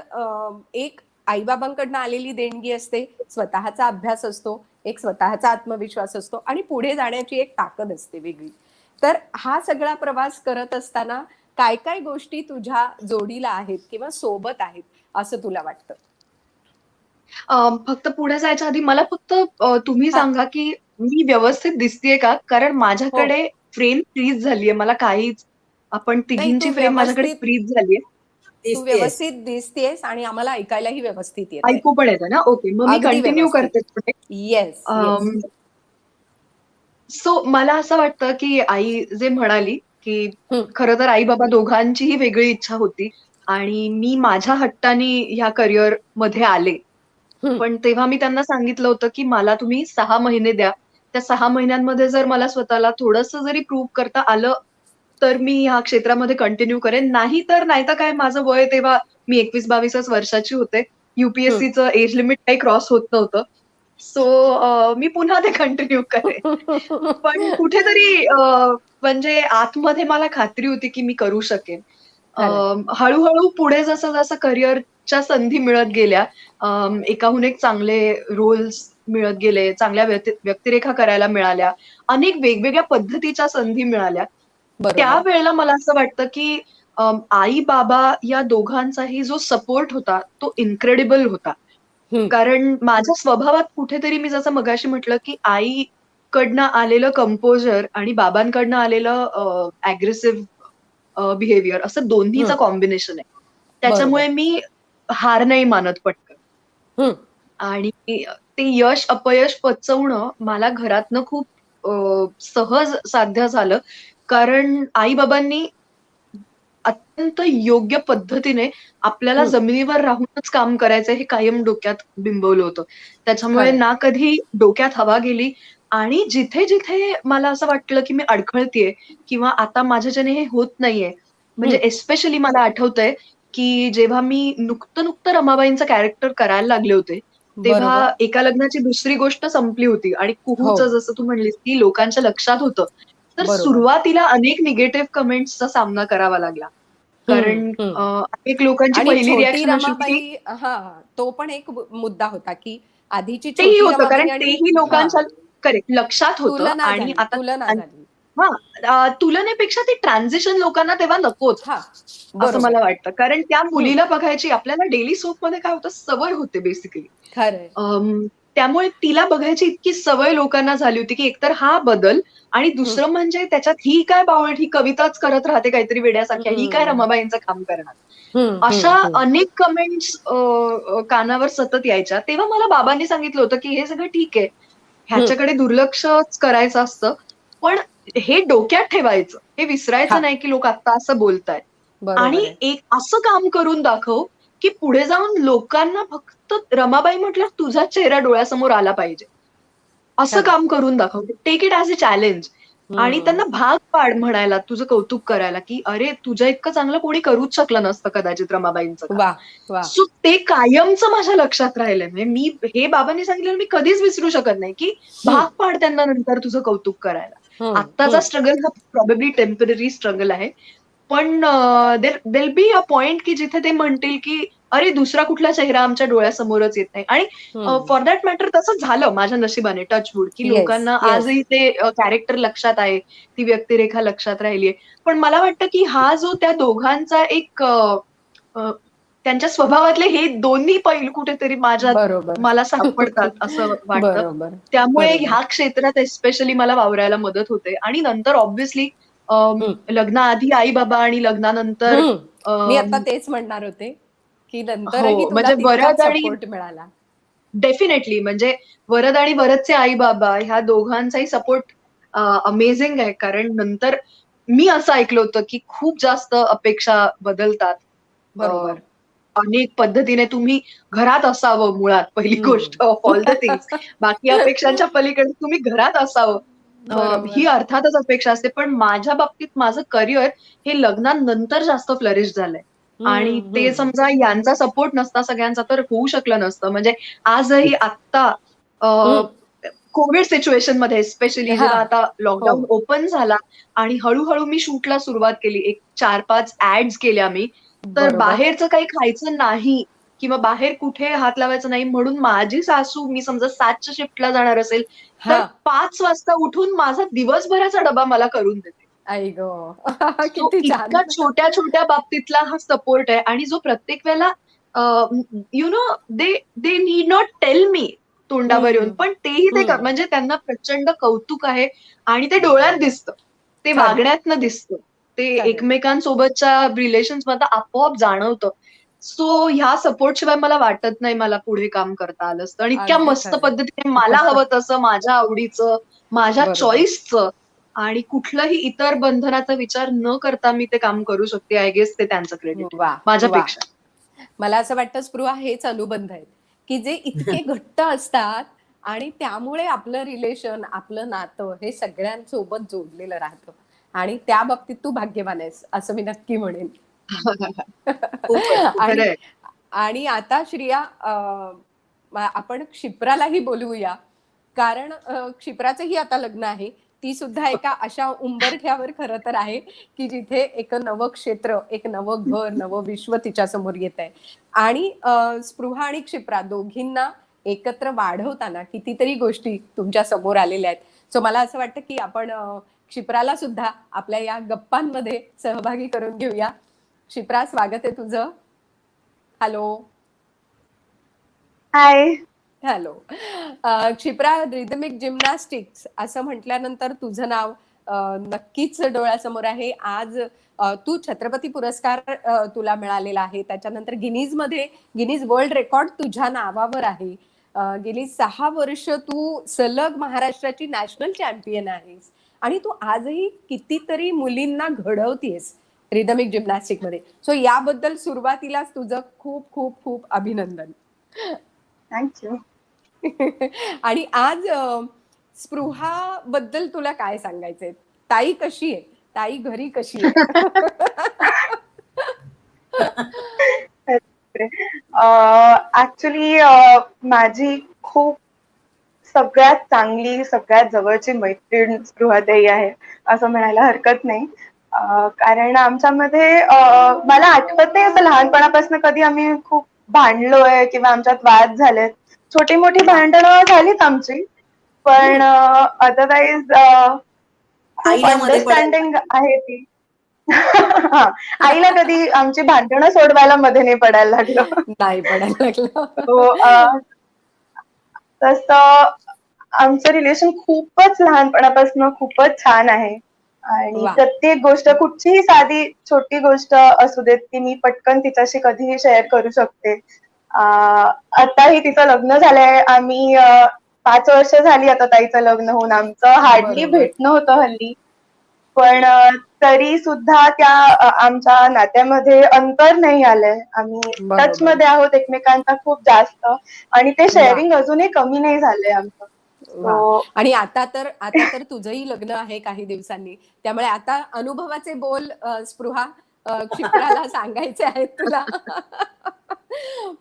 Speaker 2: एक आईबाबांकडनं आलेली देणगी असते, स्वतःचा अभ्यास असतो, एक स्वतःचा आत्मविश्वास असतो आणि पुढे जाण्याची एक ताकद असते वेगळी. तर हा सगळा प्रवास करत असताना काय काय गोष्टी तुझ्या जोडीला आहेत किंवा सोबत आहेत असं तुला वाटतं?
Speaker 3: फक्त पुढे जायच्या आधी मला फक्त तुम्ही
Speaker 2: हा.
Speaker 3: सांगा, की मी व्यवस्थित दिसतेय का? कारण
Speaker 2: हो.
Speaker 3: माझ्याकडे फ्रेम फ्रीज झालीये. मला काहीच आपण
Speaker 2: नाही,
Speaker 3: तिघींची फ्रेम माझ्याकडे फ्रीज झालीये.
Speaker 2: तू
Speaker 4: दिसतेस.
Speaker 2: व्यवस्थित दिसतेस आणि आम्हाला ऐकायलाही व्यवस्थित येते.
Speaker 3: ऐकू पण येतं ना? ओके. मग मी
Speaker 2: अगदी
Speaker 3: कंटिन्यू
Speaker 2: व्यवस्थित.
Speaker 3: करते पुढे.
Speaker 2: Yes, yes.
Speaker 3: सो मला असं वाटतं, की आई जे म्हणाली, की
Speaker 2: हं.
Speaker 3: खरं तर आई-बाबा दोघांचीही वेगळी इच्छा होती आणि मी माझ्या हट्टाने ह्या करिअरमध्ये आले.
Speaker 2: हं.
Speaker 3: पण तेव्हा मी त्यांना सांगितलं होतं, की मला तुम्ही 6 महिने द्या. त्या 6 महिन्यांमध्ये जर मला स्वतःला थोडंसं जरी प्रूव्ह करता आलं, तर मी ह्या क्षेत्रामध्ये कंटिन्यू करेन. नाहीतर काय माझं वय तेव्हा मी 21-22च वर्षाची होते.
Speaker 2: हं.
Speaker 3: यूपीएससीचं एज लिमिट काही क्रॉस होत नव्हतं. सो मी पुन्हा ते कंटिन्यू करेन. पण कुठेतरी म्हणजे आतमध्ये मला खात्री होती, की मी करू शकेन.
Speaker 2: खरंय.
Speaker 3: हळू-हळू पुढे जसं-जसं करिअरच्या संधी मिळत गेल्या, एकाहून एक चांगले रोल्स मिळत गेले, चांगल्या व्यक्तिरेखा करायला मिळाल्या, अनेक वेगवेगळ्या पद्धतीच्या संधी मिळाल्या.
Speaker 2: बरोबर.
Speaker 3: त्यावेळेला मला असं वाटतं, की आई-बाबा या दोघांचाही जो सपोर्ट होता, तो इन्क्रेडिबल होता.
Speaker 2: हं.
Speaker 3: कारण माझ्या स्वभावात कुठेतरी मी जसं मगाशी म्हटलं, की आईकडनं आलेलं कंपोजर आणि बाबांकडनं आलेलं बिहेवियर असं दोन्हीचं
Speaker 2: हं.
Speaker 3: कॉम्बिनेशन आहे.
Speaker 2: बरोबर.
Speaker 3: त्याच्यामुळे मी हार नाही मानत पटकन.
Speaker 2: हं.
Speaker 3: आणि ते यश, अपयश पचवणं मला घरातनं खूप सहज साध्य झालं. कारण आई-बाबांनी अत्यंत योग्य पद्धतीने आपल्याला
Speaker 2: हं.
Speaker 3: जमिनीवर राहूनच काम करायचंय हे कायम डोक्यात बिंबवलं होतं. त्याच्यामुळे
Speaker 2: खरंय.
Speaker 3: ना कधी डोक्यात हवा गेली आणि जिथे-जिथे मला असं वाटलं, की मी अडखळतीये किंवा आता माझ्याच्याने हे होत नाहीये. म्हणजे
Speaker 2: हं.
Speaker 3: एस्पेशली मला आठवतंय, की जेव्हा मी नुकतं कॅरेक्टर करायला लागले होते,
Speaker 2: बरोबर.
Speaker 3: तेव्हा एका लग्नाची दुसरी गोष्ट संपली होती आणि
Speaker 2: हो.
Speaker 3: कुहूचं जसं तू म्हणलीस, की लोकांच्या लक्षात होतं. तर
Speaker 2: बरोबर.
Speaker 3: सुरुवातीला अनेक निगेटिव्ह कमेंट्सचा सामना करावा लागला.
Speaker 2: हं.
Speaker 3: कारण
Speaker 2: हं.
Speaker 3: अनेक लोकांची
Speaker 2: आणि
Speaker 3: पहिली
Speaker 2: छोटी
Speaker 3: रिएक्शन अशी होती, की
Speaker 2: रमाबाई, तो पण एक मुद्दा होता, की आधीची
Speaker 3: तेही
Speaker 2: छोटी
Speaker 3: होतं कारण
Speaker 2: रमाबाई आणि
Speaker 3: तेही लोकांच्या करेक्ट लक्षात होतं आणि आता
Speaker 2: तुलना झाली.
Speaker 3: हां, तुलनेपेक्षा ती ट्रान्झिशन लोकांना तेव्हा नको होतं,
Speaker 2: हां.
Speaker 3: असं
Speaker 2: बरोबर.
Speaker 3: मला वाटतं. कारण त्या
Speaker 2: हं.
Speaker 3: मुलीला बघायची आपल्याला डेली सोपमध्ये काय होतं, सवय होते बेसिकली.
Speaker 2: खरंय.
Speaker 3: अं, त्यामुळे तिला बघायची इतकी सवय लोकांना झाली होती की एकतर हा बदल आणि दुसरं म्हणजे त्याच्यात ही काय बावळट, ही कविताच करत राहते काहीतरी वेड्यासारख्या, ही काय रमाबाईंचं काम करणार, अशा अनेक कमेंट्स कानावर सतत यायच्या. तेव्हा मला बाबांनी सांगितलं होतं की हे सगळं ठीक आहे, ह्याच्याकडे दुर्लक्षच करायचं असतं, पण हे डोक्यात ठेवायचं, हे विसरायचं नाही की लोक आता असं बोलतायत,
Speaker 2: बरोबर
Speaker 3: आणि
Speaker 2: आहे.
Speaker 3: एक असं काम करून दाखव की पुढे जाऊन लोकांना फक्त रमाबाई म्हटलं तुझा चेहरा डोळ्यासमोर आला पाहिजे, असं
Speaker 2: खरं.
Speaker 3: काम करून दाखव. Take it as a challenge आणि त्यांना भाग पाड म्हणायला, तुझं कौतुक करायला, की अरे तुझ्या इतकं चांगलं कोणी करूच शकलं नसतं कदाचित रमाबाईंचं काम.
Speaker 2: वा वा.
Speaker 3: सो ते कायमचं माझ्या लक्षात राहिलंय. म्हणजे मी हे बाबांनी सांगितलेलं मी कधीच विसरू शकत नाही, की भाग पाड त्यांना नंतर तुझं कौतुक करायला. आत्ताचा स्ट्रगल हा प्रॉबेबली टेम्पररी स्ट्रगल आहे, पण देर बी अ पॉइंट की जिथे ते म्हणतील की अरे दुसरा कुठला चेहरा आमच्या डोळ्यासमोरच येत नाही. आणि फॉर दॅट मॅटर तसं झालं माझ्या नशिबाने, टचवूड, की
Speaker 2: येस
Speaker 3: लोकांना
Speaker 2: येस.
Speaker 3: आजही ते कॅरेक्टर लक्षात आहे, ती व्यक्तिरेखा लक्षात राहिलीये. पण मला वाटतं की हा जो त्या दोघांचा एक त्यांच्या स्वभावातले हे दोन्ही पैलू कुठेतरी
Speaker 2: बरोबर.
Speaker 3: मला सापडतात असं वाटतं.
Speaker 2: बरोबर
Speaker 3: त्यामुळे
Speaker 2: बरोबर.
Speaker 3: ह्या क्षेत्रात स्पेशली मला वावरायला मदत होते. आणि नंतर ऑब्व्हियसली
Speaker 2: हम्म,
Speaker 3: लग्नाआधी आई बाबा आणि लग्नानंतर
Speaker 2: हम्म. मी आता तेच म्हणणार होते की नंतरही
Speaker 3: हो,
Speaker 2: तुला
Speaker 3: म्हणजे
Speaker 2: तितकाच
Speaker 3: वरद आणि
Speaker 2: सपोर्ट मिळाला.
Speaker 3: डेफिनेटली म्हणजे वरद आणि वरदचे आई बाबा ह्या दोघांचाही सपोर्ट अमेझिंग आहे. कारण नंतर मी असं ऐकलं होतं की खूप जास्त अपेक्षा बदलतात. अ,
Speaker 2: बरोबर.
Speaker 3: अनेक पद्धतीने तुम्ही घरात असावं मुळात, पहिली
Speaker 2: हम्म.
Speaker 3: गोष्ट ऑफ ऑल द थिंग्स. बाकी अपेक्षांच्या पलीकडे तुम्ही घरात असावं, ही
Speaker 2: बरोबर.
Speaker 3: अर्थातच अपेक्षा असते. पण माझ्या बाबतीत माझं करिअर हे लग्नानंतर जास्त फ्लरिश झालंय. आणि ते
Speaker 2: हम्म.
Speaker 3: समजा यांचा सपोर्ट नसता सगळ्यांचा तर होऊ शकलं नसतं. म्हणजे आजही आत्ता
Speaker 2: हम्म.
Speaker 3: कोविड सिच्युएशन मध्ये स्पेशली
Speaker 2: हा.
Speaker 3: जेव्हा आता
Speaker 2: हो.
Speaker 3: लॉकडाऊन ओपन झाला आणि हळूहळू मी शूटला सुरुवात केली, एक 4-5 ऍड्स केल्या मी, तर
Speaker 2: बरोबर.
Speaker 3: बाहेरचं काही खायचं नाही किंवा बाहेर कुठे हात लावायचा नाही म्हणून माझी सासू, मी समजा 7च्या शिफ्टला जाणार असेल
Speaker 2: हा.
Speaker 3: तर 5 वाजता उठून माझा दिवसभराचा डबा मला करून देते.
Speaker 2: आई गो.
Speaker 3: सो
Speaker 2: किती छान.
Speaker 3: इतका छोट्या छोट्या बाबतीतला हा सपोर्ट आहे. आणि जो प्रत्येक वेळेला you know they they need not tell me तोंडावर येऊन,
Speaker 2: हम्म.
Speaker 3: पण तेही ते
Speaker 2: हम्म.
Speaker 3: म्हणजे त्यांना प्रचंड कौतुक आहे आणि ते डोळ्यात दिसतं, ते
Speaker 2: खरं.
Speaker 3: वागण्यातनं दिसतं, ते
Speaker 2: खरं.
Speaker 3: एकमेकांसोबतच्या रिलेशन्स मध्ये आपोआप जाणवतं. सो ह्या सपोर्ट शिवाय मला वाटत नाही मला पुढे काम करता आलं असतं. आणि इतक्या
Speaker 2: अगदी
Speaker 3: मस्त
Speaker 2: खरं.
Speaker 3: पद्धतीने मला हवं तसं, माझ्या आवडीचं, माझ्या
Speaker 2: बरोबर.
Speaker 3: चॉईसचं आणि कुठलंही इतर बंधनाचा विचार न करता मी ते काम करू शकते. आय गेस ते त्यांचं क्रेडिट
Speaker 2: वा वा.
Speaker 3: माझ्यापेक्षा.
Speaker 2: मला असं वाटतं स्पृहा हेच अनुबंध आहेत की जे इतके घट्ट असतात आणि त्यामुळे आपलं रिलेशन, आपलं नातं हे सगळ्यांसोबत जोडलेलं राहतं. आणि त्या बाबतीत तू भाग्यवान आहेस असं मी नक्की म्हणेन.
Speaker 4: खूपच.
Speaker 2: आणि
Speaker 3: खरंय.
Speaker 2: आणि आता श्रिया आपण क्षिप्रालाही बोलवूया, कारण क्षिप्राचंही आता लग्न आहे. ती सुद्धा एका अशा उंबरठ्यावर खरं तर आहे की जिथे एक नवं क्षेत्र, एक नवं घर, नवं विश्व तिच्या समोर येत आहे. आणि स्पृहा आणि क्षिप्रा दोघींना एकत्र वाढवताना कितीतरी गोष्टी तुमच्या समोर आलेल्या आहेत. सो मला असं वाटतं की आपण क्षिप्राला सुद्धा आपल्या या गप्पांमध्ये सहभागी करून घेऊया. क्षिप्रा, स्वागत आहे तुझं. हॅलो.
Speaker 5: हाय.
Speaker 2: हॅलो. क्षिप्रा, रिदमिक जिम्नॅस्टिक्स असं म्हटल्यानंतर तुझं नाव नक्कीच डोळ्यासमोर आहे. आज तू छत्रपती पुरस्कार तुला मिळालेला आहे. त्याच्यानंतर गिनीज वर्ल्ड रेकॉर्ड तुझ्या नावावर आहे. गेली 6 वर्ष तू सलग महाराष्ट्राची नॅशनल चॅम्पियन आहेस आणि तू आजही कितीतरी मुलींना घडवतेस रिदमिक जिम्नॅस्टिक मध्ये. सो याबद्दल सुरुवातीलाच तुझं खूप खूप खूप अभिनंदन.
Speaker 5: थँक्यू.
Speaker 2: आणि आज स्पृहा बद्दल तुला काय सांगायचंय? ताई कशी आहे? ताई घरी कशी आहे?
Speaker 5: ऍक्च्युली माझी खूप सगळ्यात चांगली, सगळ्यात जवळची मैत्रीण स्पृहाताई आहे असं म्हणायला हरकत नाही. कारण आमच्यामध्ये मला आठवत नाही असं लहानपणापासून कधी आम्ही खूप भांडलोय किंवा आमच्यात वाद झालेत. छोटी मोठी भांडणं झालीत आमची, पण अदरवाईज खूप
Speaker 4: आईला मध्ये पडायला
Speaker 5: अंडरस्टँडिंग आहे ती. हा, आईला कधी आमची भांडणं सोडवायला मध्ये नाही पडायला लागलं.
Speaker 2: नाही पडायला लागलं.
Speaker 5: तो तसं आमचं रिलेशन खूपच लहानपणापासून खूपच छान आहे. आणि
Speaker 2: वा.
Speaker 5: प्रत्येक गोष्ट, कुठचीही साधी छोटी गोष्ट असू देत, ती मी पटकन तिच्याशी कधीही शेअर करू शकते. आताही तिचं लग्न झालंय. आम्ही 5 वर्ष झाली आता ताईचं लग्न होऊन. आमचं हार्डली
Speaker 2: बरोबर.
Speaker 5: भेटणं होतं हल्ली. पण तरी सुद्धा त्या आमच्या नात्यामध्ये अंतर नाही आलंय. आम्ही
Speaker 2: बरोबर.
Speaker 5: टचमध्ये आहोत एकमेकांचा खूप जास्त, आणि ते
Speaker 2: वा.
Speaker 5: शेअरिंग अजूनही कमी नाही झालंय आमचं.
Speaker 2: वा.
Speaker 5: सो
Speaker 2: आणि आता तर तुझंही लग्न आहे काही दिवसांनी, त्यामुळे आता अनुभवाचे बोल स्पृहा क्षिप्राला सांगायचे आहेत तुला.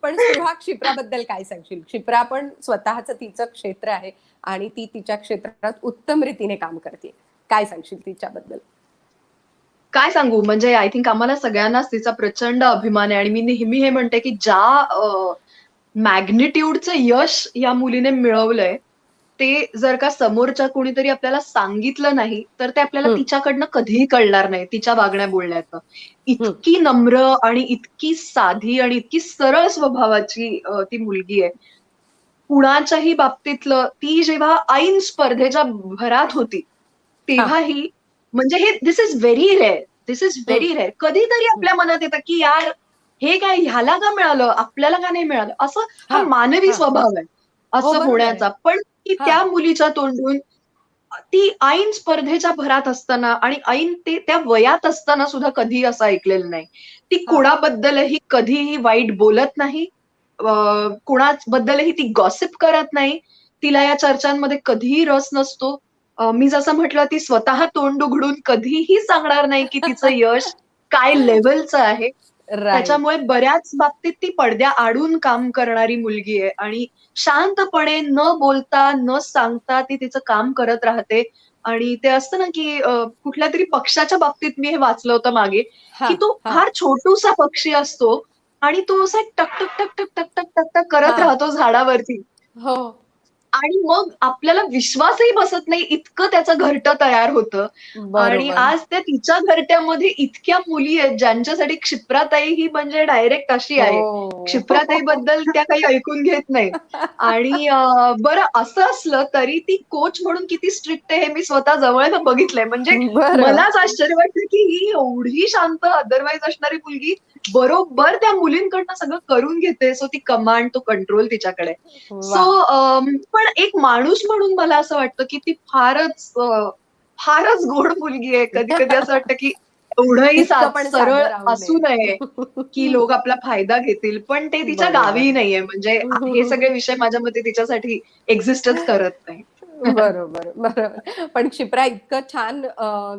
Speaker 2: पण स्पृहा, क्षिप्राबद्दल काय सांगशील? क्षिप्रा पण स्वतःच तिचं क्षेत्र आहे आणि ती तिच्या क्षेत्रात उत्तम रीतीने काम करते. काय सांगशील तिच्याबद्दल?
Speaker 3: काय सांगू, म्हणजे आय थिंक आम्हाला सगळ्यांनाच तिचा प्रचंड अभिमान आहे आणि मी नेहमी हे म्हणते की ज्या मॅग्निट्यूडचं यश या मुलीने मिळवलंय, ते जर का समोरच्या कोणीतरी आपल्याला सांगितलं नाही, तर ते आपल्याला
Speaker 2: हम्म.
Speaker 3: तिच्याकडनं कधीही कळणार नाही, तिच्या वागण्या बोलण्याचं. इतकी नम्र आणि इतकी साधी आणि इतकी सरळ स्वभावाची ती मुलगी आहे. कुणाच्याही बाबतीतलं ती जेव्हा ऐन स्पर्धेच्या भरात होती, तेव्हाही म्हणजे हे this is very rare. This is very rare. कधीतरी आपल्या मनात येतं की यार हे काय, ह्याला का मिळालं, आपल्याला का नाही मिळालं, असं हा
Speaker 2: हा.
Speaker 3: मानवी
Speaker 2: हा.
Speaker 3: स्वभाव आहे
Speaker 2: हो,
Speaker 3: असं
Speaker 2: बरोबर आहे.
Speaker 3: होण्याचा. पण ती
Speaker 2: हा.
Speaker 3: त्या मुलीच्या तोंडून ती ऐन स्पर्धेच्या भरात असताना आणि ऐन ते त्या वयात असताना सुद्धा कधी असं ऐकलेलं नाही. ती
Speaker 2: हा.
Speaker 3: कोणाबद्दलही कधीही वाईट बोलत नाही. कोणाबद्दलही ती गॉसिप करत नाही. तिला या चर्चांमध्ये कधीही रस नसतो. मी जसं म्हटलं, ती स्वतः तोंड उघडून कधीही सांगणार नाही की तिचं यश काय लेव्हलचं आहे.
Speaker 2: राईट.
Speaker 3: त्याच्यामुळे बऱ्याच बाबतीत ती पडद्याआडून काम करणारी मुलगी आहे आणि शांतपणे न बोलता, न सांगता ती तिचं काम करत राहते. आणि ते असतं ना की कुठल्या तरी पक्षाच्या बाबतीत मी हे वाचलं होतं मागे,
Speaker 2: हा.
Speaker 3: की तो
Speaker 2: हा.
Speaker 3: फार छोटूसा पक्षी असतो आणि तो असा टक, टक, टक, टक, टक, टक, टक, टक करत
Speaker 2: हा.
Speaker 3: राहतो झाडावरती.
Speaker 2: हो.
Speaker 3: आणि मग आपल्याला विश्वासही बसत नाही, इतकं त्याचं घरटं तयार होतं. आणि
Speaker 2: बरोबर.
Speaker 3: आज त्या तिच्या घरट्यामध्ये इतक्या मुली आहेत, ज्यांच्यासाठी क्षिप्राताई ही म्हणजे डायरेक्ट अशी आहे.
Speaker 2: हो.
Speaker 3: क्षिप्राताईबद्दल त्या काही ऐकून घेत नाहीत. आणि बरं असं असलं तरी ती कोच म्हणून किती स्ट्रिक्ट आहे हे मी स्वतः जवळनं बघितलंय. म्हणजे
Speaker 2: बरं.
Speaker 3: मलाच आश्चर्य वाटतं की ही एवढी शांत अदरवाईज असणारी मुलगी बरोबर त्या मुलींकडनं सगळं करून घेते. सो ती कमांड, तो कंट्रोल तिच्याकडे.
Speaker 2: वा.
Speaker 3: सो पण एक माणूस म्हणून मला असं वाटतं की ती फारच गोड मुलगी आहे. कधी-कधी असं वाटतं की एवढंही
Speaker 2: इतकं पण
Speaker 3: सरळ
Speaker 2: साधं राहू
Speaker 3: असू
Speaker 2: नये.
Speaker 3: नये, की लोक आपला फायदा घेतील. पण ते तिच्या
Speaker 2: बरोबर.
Speaker 3: गावीही नाहीये. म्हणजे हे सगळे विषय माझ्या मते तिच्यासाठी एक्झिस्टच करत नाही.
Speaker 2: बरोबर, बरोबर. पण क्षिप्रा इतकं छान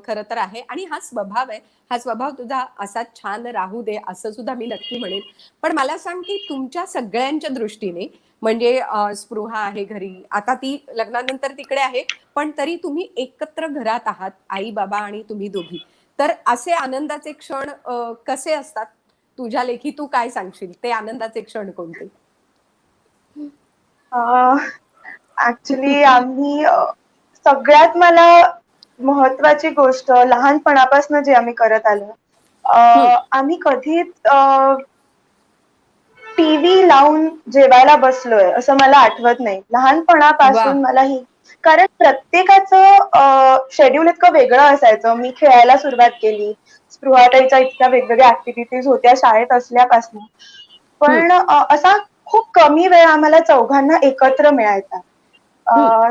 Speaker 2: खरं तर आहे आणि हा स्वभाव आहे. हा स्वभाव तुझा असाच छान राहू दे, असं सुद्धा मी नक्की म्हणेन. पण मला सांग, की तुमच्या सगळ्यांच्या दृष्टीने म्हणजे स्पृहा आहे घरी, आता ती लग्नानंतर तिकडे आहे, पण तरी तुम्ही एकत्र घरात आहात, आई-बाबा आणि तुम्ही दोघी. तर असे आनंदाचे क्षण कसे असतात? तुझ्या लेखी तू काय सांगशील? ते आनंदाचे क्षण कोणते?
Speaker 5: ऍक्च्युली आम्ही सगळ्यात मला महत्वाची गोष्ट लहानपणापासून जे आम्ही करत आलो, आम्ही कधीच टीव्ही लावून जेवायला बसलोय असं मला आठवत नाही
Speaker 2: वा.
Speaker 5: लहानपणापासून मलाही. कारण प्रत्येकाचं शेड्यूल इतकं वेगळं असायचं. मी खेळायला सुरुवात केली, स्पृहाताईच्या इतक्या वेगवेगळ्या ऍक्टिव्हिटीज होत्या शाळेत असल्यापासून. पण असा खूप कमी वेळ आम्हाला चौघांना एकत्र मिळायचा.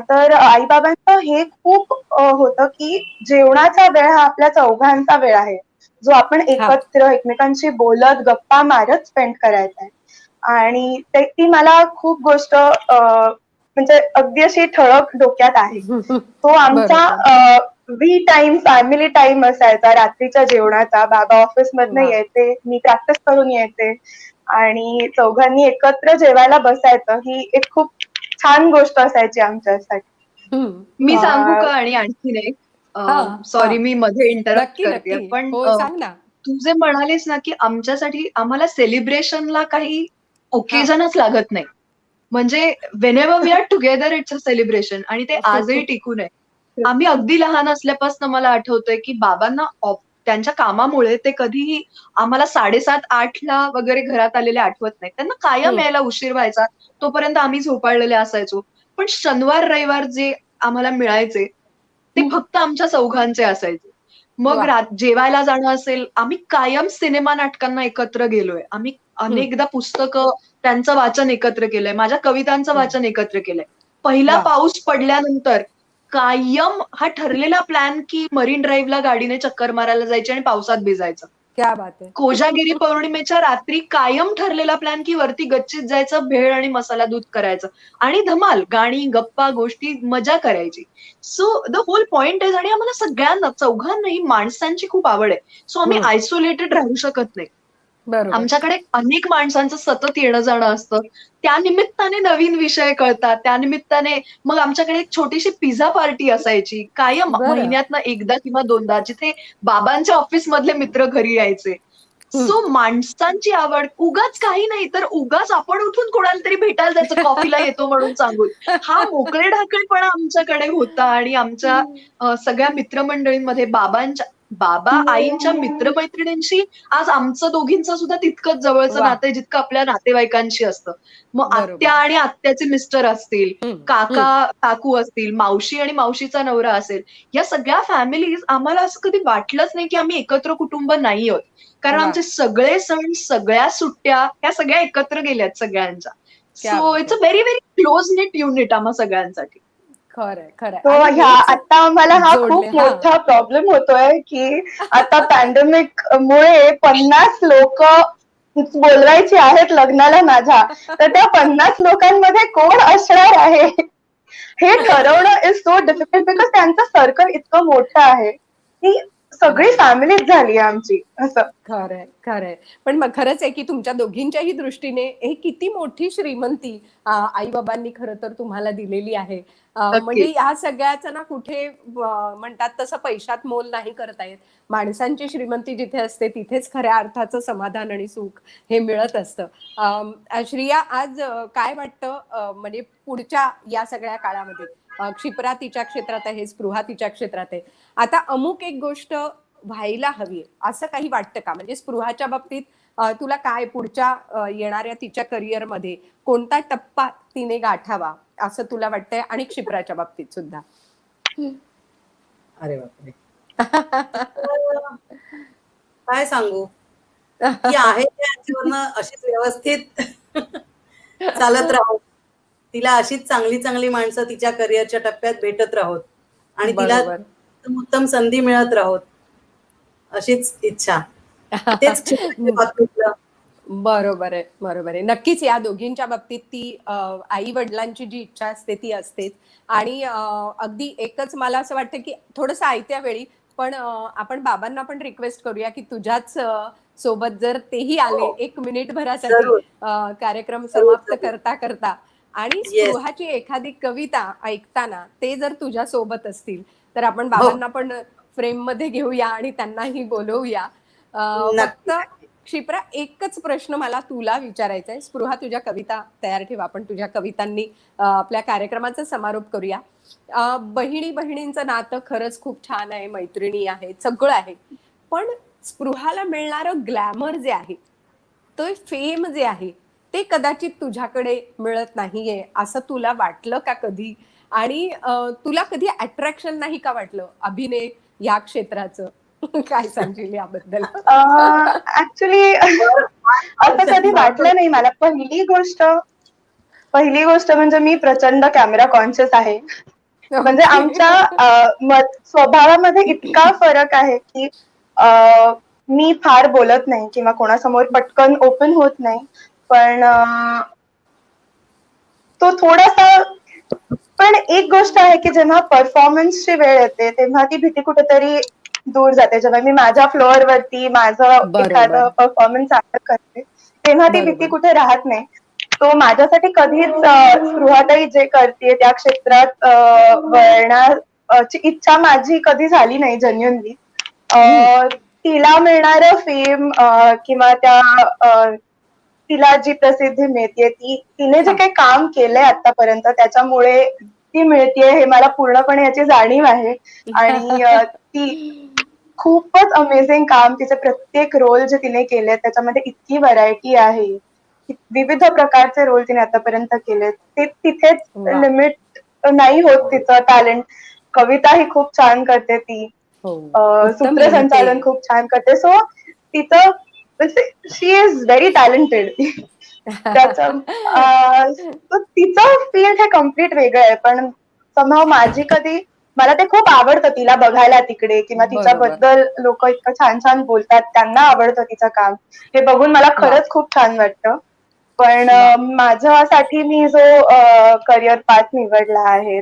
Speaker 5: तर आई-बाबांचं हे खूप होतं की जेवणाचा वेळ हा आपल्या चौघांचा वेळ आहे, जो आपण
Speaker 2: हा.
Speaker 5: एकत्र एकमेकांशी बोलत गप्पा मारत स्पेंड करायचा आहे. आणि ती मला खूप गोष्ट म्हणजे अगदी अशी ठळक डोक्यात आहे. तो आमचा
Speaker 2: बरोबर.
Speaker 5: वी टाइम, फॅमिली टाइम असायचा रात्रीच्या जेवणाचा. बाबा ऑफिस मधनं
Speaker 2: वा.
Speaker 5: यायचे, मी प्रॅक्टिस करून यायचे आणि चौघांनी एकत्र जेवायला बसायचं. ही एक खूप छान गोष्ट असायची आमच्यासाठी.
Speaker 3: मी सांगू
Speaker 5: अं,
Speaker 3: का आणि आणखीन एक?
Speaker 2: हा. हा.
Speaker 3: सॉरी मी मध्ये इंटरप्ट
Speaker 2: नक्की,
Speaker 3: करतेय.
Speaker 2: नक्की.
Speaker 3: पण
Speaker 2: हो, सांग ना.
Speaker 3: तू जे म्हणालीस ना, की आम्हाला सेलिब्रेशनला काही
Speaker 2: हा.
Speaker 3: ओकेजनच लागत नाही. म्हणजे whenever we are together it's a celebration आणि ते आजही टिकून आहे. आम्ही अगदी लहान असल्यापासून मला आठवतंय, की बाबांना त्यांच्या कामामुळे ते कधीही आम्हाला 7:30-8ला वगैरे घरात आलेले आठवत नाही. त्यांना कायम यायला उशीर व्हायचा. तोपर्यंत आम्ही झोपाळलेले असायचो. पण शनिवार रविवार जे आम्हाला मिळायचे ते फक्त आमच्या चौघांचे असायचे. मग
Speaker 2: वा.
Speaker 3: जेवायला जाणं असेल, आम्ही कायम सिनेमा नाटकांना एकत्र गेलोय. आम्ही अनेकदा पुस्तकं त्यांचं वाचन एकत्र केलंय. माझ्या कवितांचं वाचन एकत्र केलंय. पहिला
Speaker 2: वा.
Speaker 3: पाऊस पडल्यानंतर कायम हा ठरलेला प्लॅन की मरीन ड्राईव्हला गाडीने चक्कर मारायला जायची आणि पावसात भिजायचं.
Speaker 2: क्या बात आहे.
Speaker 3: कोजागिरी पौर्णिमेच्या रात्री कायम ठरलेला प्लॅन की वरती गच्चीत जायचं, भेळ आणि मसाला दूध करायचं आणि धमाल, गाणी, गप्पा, गोष्टी, मजा करायची. So the whole point is, आणि आम्हाला सगळ्यांना चौघांनाही माणसांची खूप आवड आहे. सो आम्ही आयसोलेटेड राहू शकत नाही.
Speaker 2: बरोबर.
Speaker 3: आमच्याकडे अनेक माणसांचं सतत येणं जाणं असतं. त्या निमित्ताने नवीन विषय कळतात. त्या निमित्ताने मग आमच्याकडे एक छोटीशी पिझ्झा पार्टी असायची कायम,
Speaker 2: बरं.
Speaker 3: महिन्यातनं एकदा किंवा दोनदा, जिथे बाबांच्या ऑफिस मधले मित्र घरी यायचे. सो माणसांची आवड, उगाच काही नाही तर उगाच आपण उठून कोणाला तरी भेटायला जायचं, कॉफीला येतो म्हणून सांगून. हा मोकळे ढाकळपणा आमच्याकडे होता. आणि आमच्या सगळ्या मित्रमंडळींमध्ये बाबा आईंच्या मित्रमैत्रिणींशी आज आमचं दोघींचं सुद्धा तितकंच जवळचं
Speaker 2: वा.
Speaker 3: नातं आहे जितकं आपल्या नातेवाईकांशी असतं. मग
Speaker 2: बरोबर.
Speaker 3: आत्या आणि आत्याचे मिस्टर असतील, काका काकू असतील, मावशी आणि मावशीचा नवरा असेल, या सगळ्या फॅमिलीज, आम्हाला असं कधी वाटलंच नाही की आम्ही एकत्र कुटुंब नाही आहोत. कारण
Speaker 2: वा.
Speaker 3: आमचे सगळे सण, सगळ्या सुट्ट्या ह्या सगळ्या एकत्र गेल्यात सगळ्यांच्या.
Speaker 2: क्या
Speaker 3: सो
Speaker 2: बात
Speaker 3: it's a very very close net unit आम्हा सगळ्यांसाठी.
Speaker 2: खरंय खरंय.
Speaker 5: तो
Speaker 2: आणि
Speaker 5: ह्या
Speaker 2: हेच
Speaker 5: आता आम्हाला हा
Speaker 2: जोडले,
Speaker 5: खूप
Speaker 2: हा.
Speaker 5: मोठा प्रॉब्लेम होतोय की आता पॅन्डेमिक मुळे 50 लोक बोलवायची आहेत लग्नाला माझ्या, तर त्या 50 लोकांमध्ये कोण असणार आहे हे ठरवणं इज सो डिफिकल्ट, बिकॉज त्यांचं सर्कल इतकं मोठं आहे की सगळी फॅमिलीच झाली आहे आमची असं.
Speaker 2: खरंय खरंय. पण मग खरंच आहे की तुमच्या दोघींच्याही दृष्टीने हे किती मोठी श्रीमंती आई बाबांनी खरं तर तुम्हाला दिलेली आहे. म्हणजे या सगळ्याचं ना कुठे म्हणतात तसं पैशात मोल नाही करता येत. माणसांची श्रीमंती जिथे असते तिथेच खऱ्या अर्थाचं समाधान आणि सुख हे मिळत असतं. श्रिया, आज काय वाटतं म्हणजे पुढच्या या सगळ्या काळामध्ये क्षिप्रा तिच्या क्षेत्रात आहे, स्पृहा तिच्या क्षेत्रात आहे, आता अमुक एक गोष्ट व्हायला हवी असं काही वाटतं का? म्हणजे स्पृहाच्या बाबतीत तुला काय पुढच्या येणाऱ्या तिच्या करिअर मध्ये कोणता टप्पा तिने गाठावा असं तुला वाटतंय? आणि क्षिप्राच्या बाबतीत सुद्धा.
Speaker 4: अरे बापरे. काय सांगू, ती आहे त्याच्यावरनं अशीच व्यवस्थित चालत राहू, तिला अशीच चांगली चांगली माणसं तिच्या करिअरच्या टप्प्यात भेटत राहोत आणि तिला उत्तम संधी मिळत राहोत, अशीच इच्छा. तेच
Speaker 2: बरोबर आहे, बरोबर आहे. नक्कीच या दोघींच्या बाबतीत ती आई वडिलांची जी इच्छा असते ती असतेच. आणि अगदी एकच मला असं वाटतं की थोडंसं आयत्या वेळी पण आपण बाबांना पण रिक्वेस्ट करूया की तुझ्याच सोबत जर तेही आले 1 मिनिट भरासाठी कार्यक्रम समाप्त करता करता, आणि स्पृहाची एखादी कविता ऐकताना ते जर तुझ्या सोबत असतील तर आपण बाबांना पण फ्रेम मध्ये घेऊया आणि त्यांनाही बोलवूया. फक्त क्षिप्रा, एकच प्रश्न मला तुला विचारायचा आहे. स्पृहा, तुझ्या कविता तयार ठेवा, आपण तुझ्या कवितांनी आपल्या कार्यक्रमाचा समारोप करूया. बहिणी बहिणींचं नातं खरंच खूप छान आहे, मैत्रिणी आहेत, सगळं आहे, पण स्पृहाला मिळणारं ग्लॅमर जे आहे, तो फेम जे आहे, ते कदाचित तुझ्याकडे मिळत नाहीये असं तुला वाटलं का कधी? आणि तुला कधी अट्रॅक्शन नाही का वाटलं अभिनय या क्षेत्राचं? काय सांगशील याबद्दल?
Speaker 5: ऍक्च्युली असं कधी वाटलं नाही मला. पहिली गोष्ट म्हणजे मी प्रचंड कॅमेरा कॉन्शियस आहे. म्हणजे आमच्या स्वभावामध्ये इतका फरक आहे की मी फार बोलत नाही किंवा कोणासमोर पटकन ओपन होत नाही, पण तो थोडासा. पण एक गोष्ट आहे की जेव्हा परफॉर्मन्सची वेळ येते तेव्हा ती भीती कुठेतरी दूर जाते. जेव्हा मी माझ्या फ्लोअरवरती माझं एखादं परफॉर्मन्स करते तेव्हा ती भीती कुठे राहत नाही. तो माझ्यासाठी कधीच स्पृहाताई जे करते त्या क्षेत्रात वळण्याची इच्छा माझी कधी झाली नाही जेन्युअनली. तिला मिळणारं फेम किंवा त्या तिला जी प्रसिद्धी मिळते तिने जे काही काम केलंय आतापर्यंत त्याच्यामुळे ती मिळतेय हे मला पूर्णपणे याची जाणीव आहे. आणि ती खूपच अमेझिंग काम, तिचे प्रत्येक रोल जे तिने केले त्याच्यामध्ये इतकी व्हरायटी आहे, विविध प्रकारचे रोल तिने आतापर्यंत केले, ते तिथेच लिमिट नाही होत तिचं टॅलेंट. कविताही खूप छान करते ती,
Speaker 2: हो उत्तम
Speaker 5: सूत्रसंचालन
Speaker 2: लिहिते.
Speaker 5: खूप छान करते. सो तिचं शी इज व्हेरी टॅलेंटेड. त्याचं तिचं फील्ड हे कम्प्लीट वेगळं आहे, पण समहाव माझी कधी मला ते खूप आवडतं तिला बघायला तिकडे, किंवा तिच्याबद्दल लोक इतकं छान छान बोलतात, त्यांना आवडतं तिचं काम, हे बघून मला खरंच खूप छान वाटतं. पण माझ्यासाठी मी जो करिअर पाथ निवडला आहे,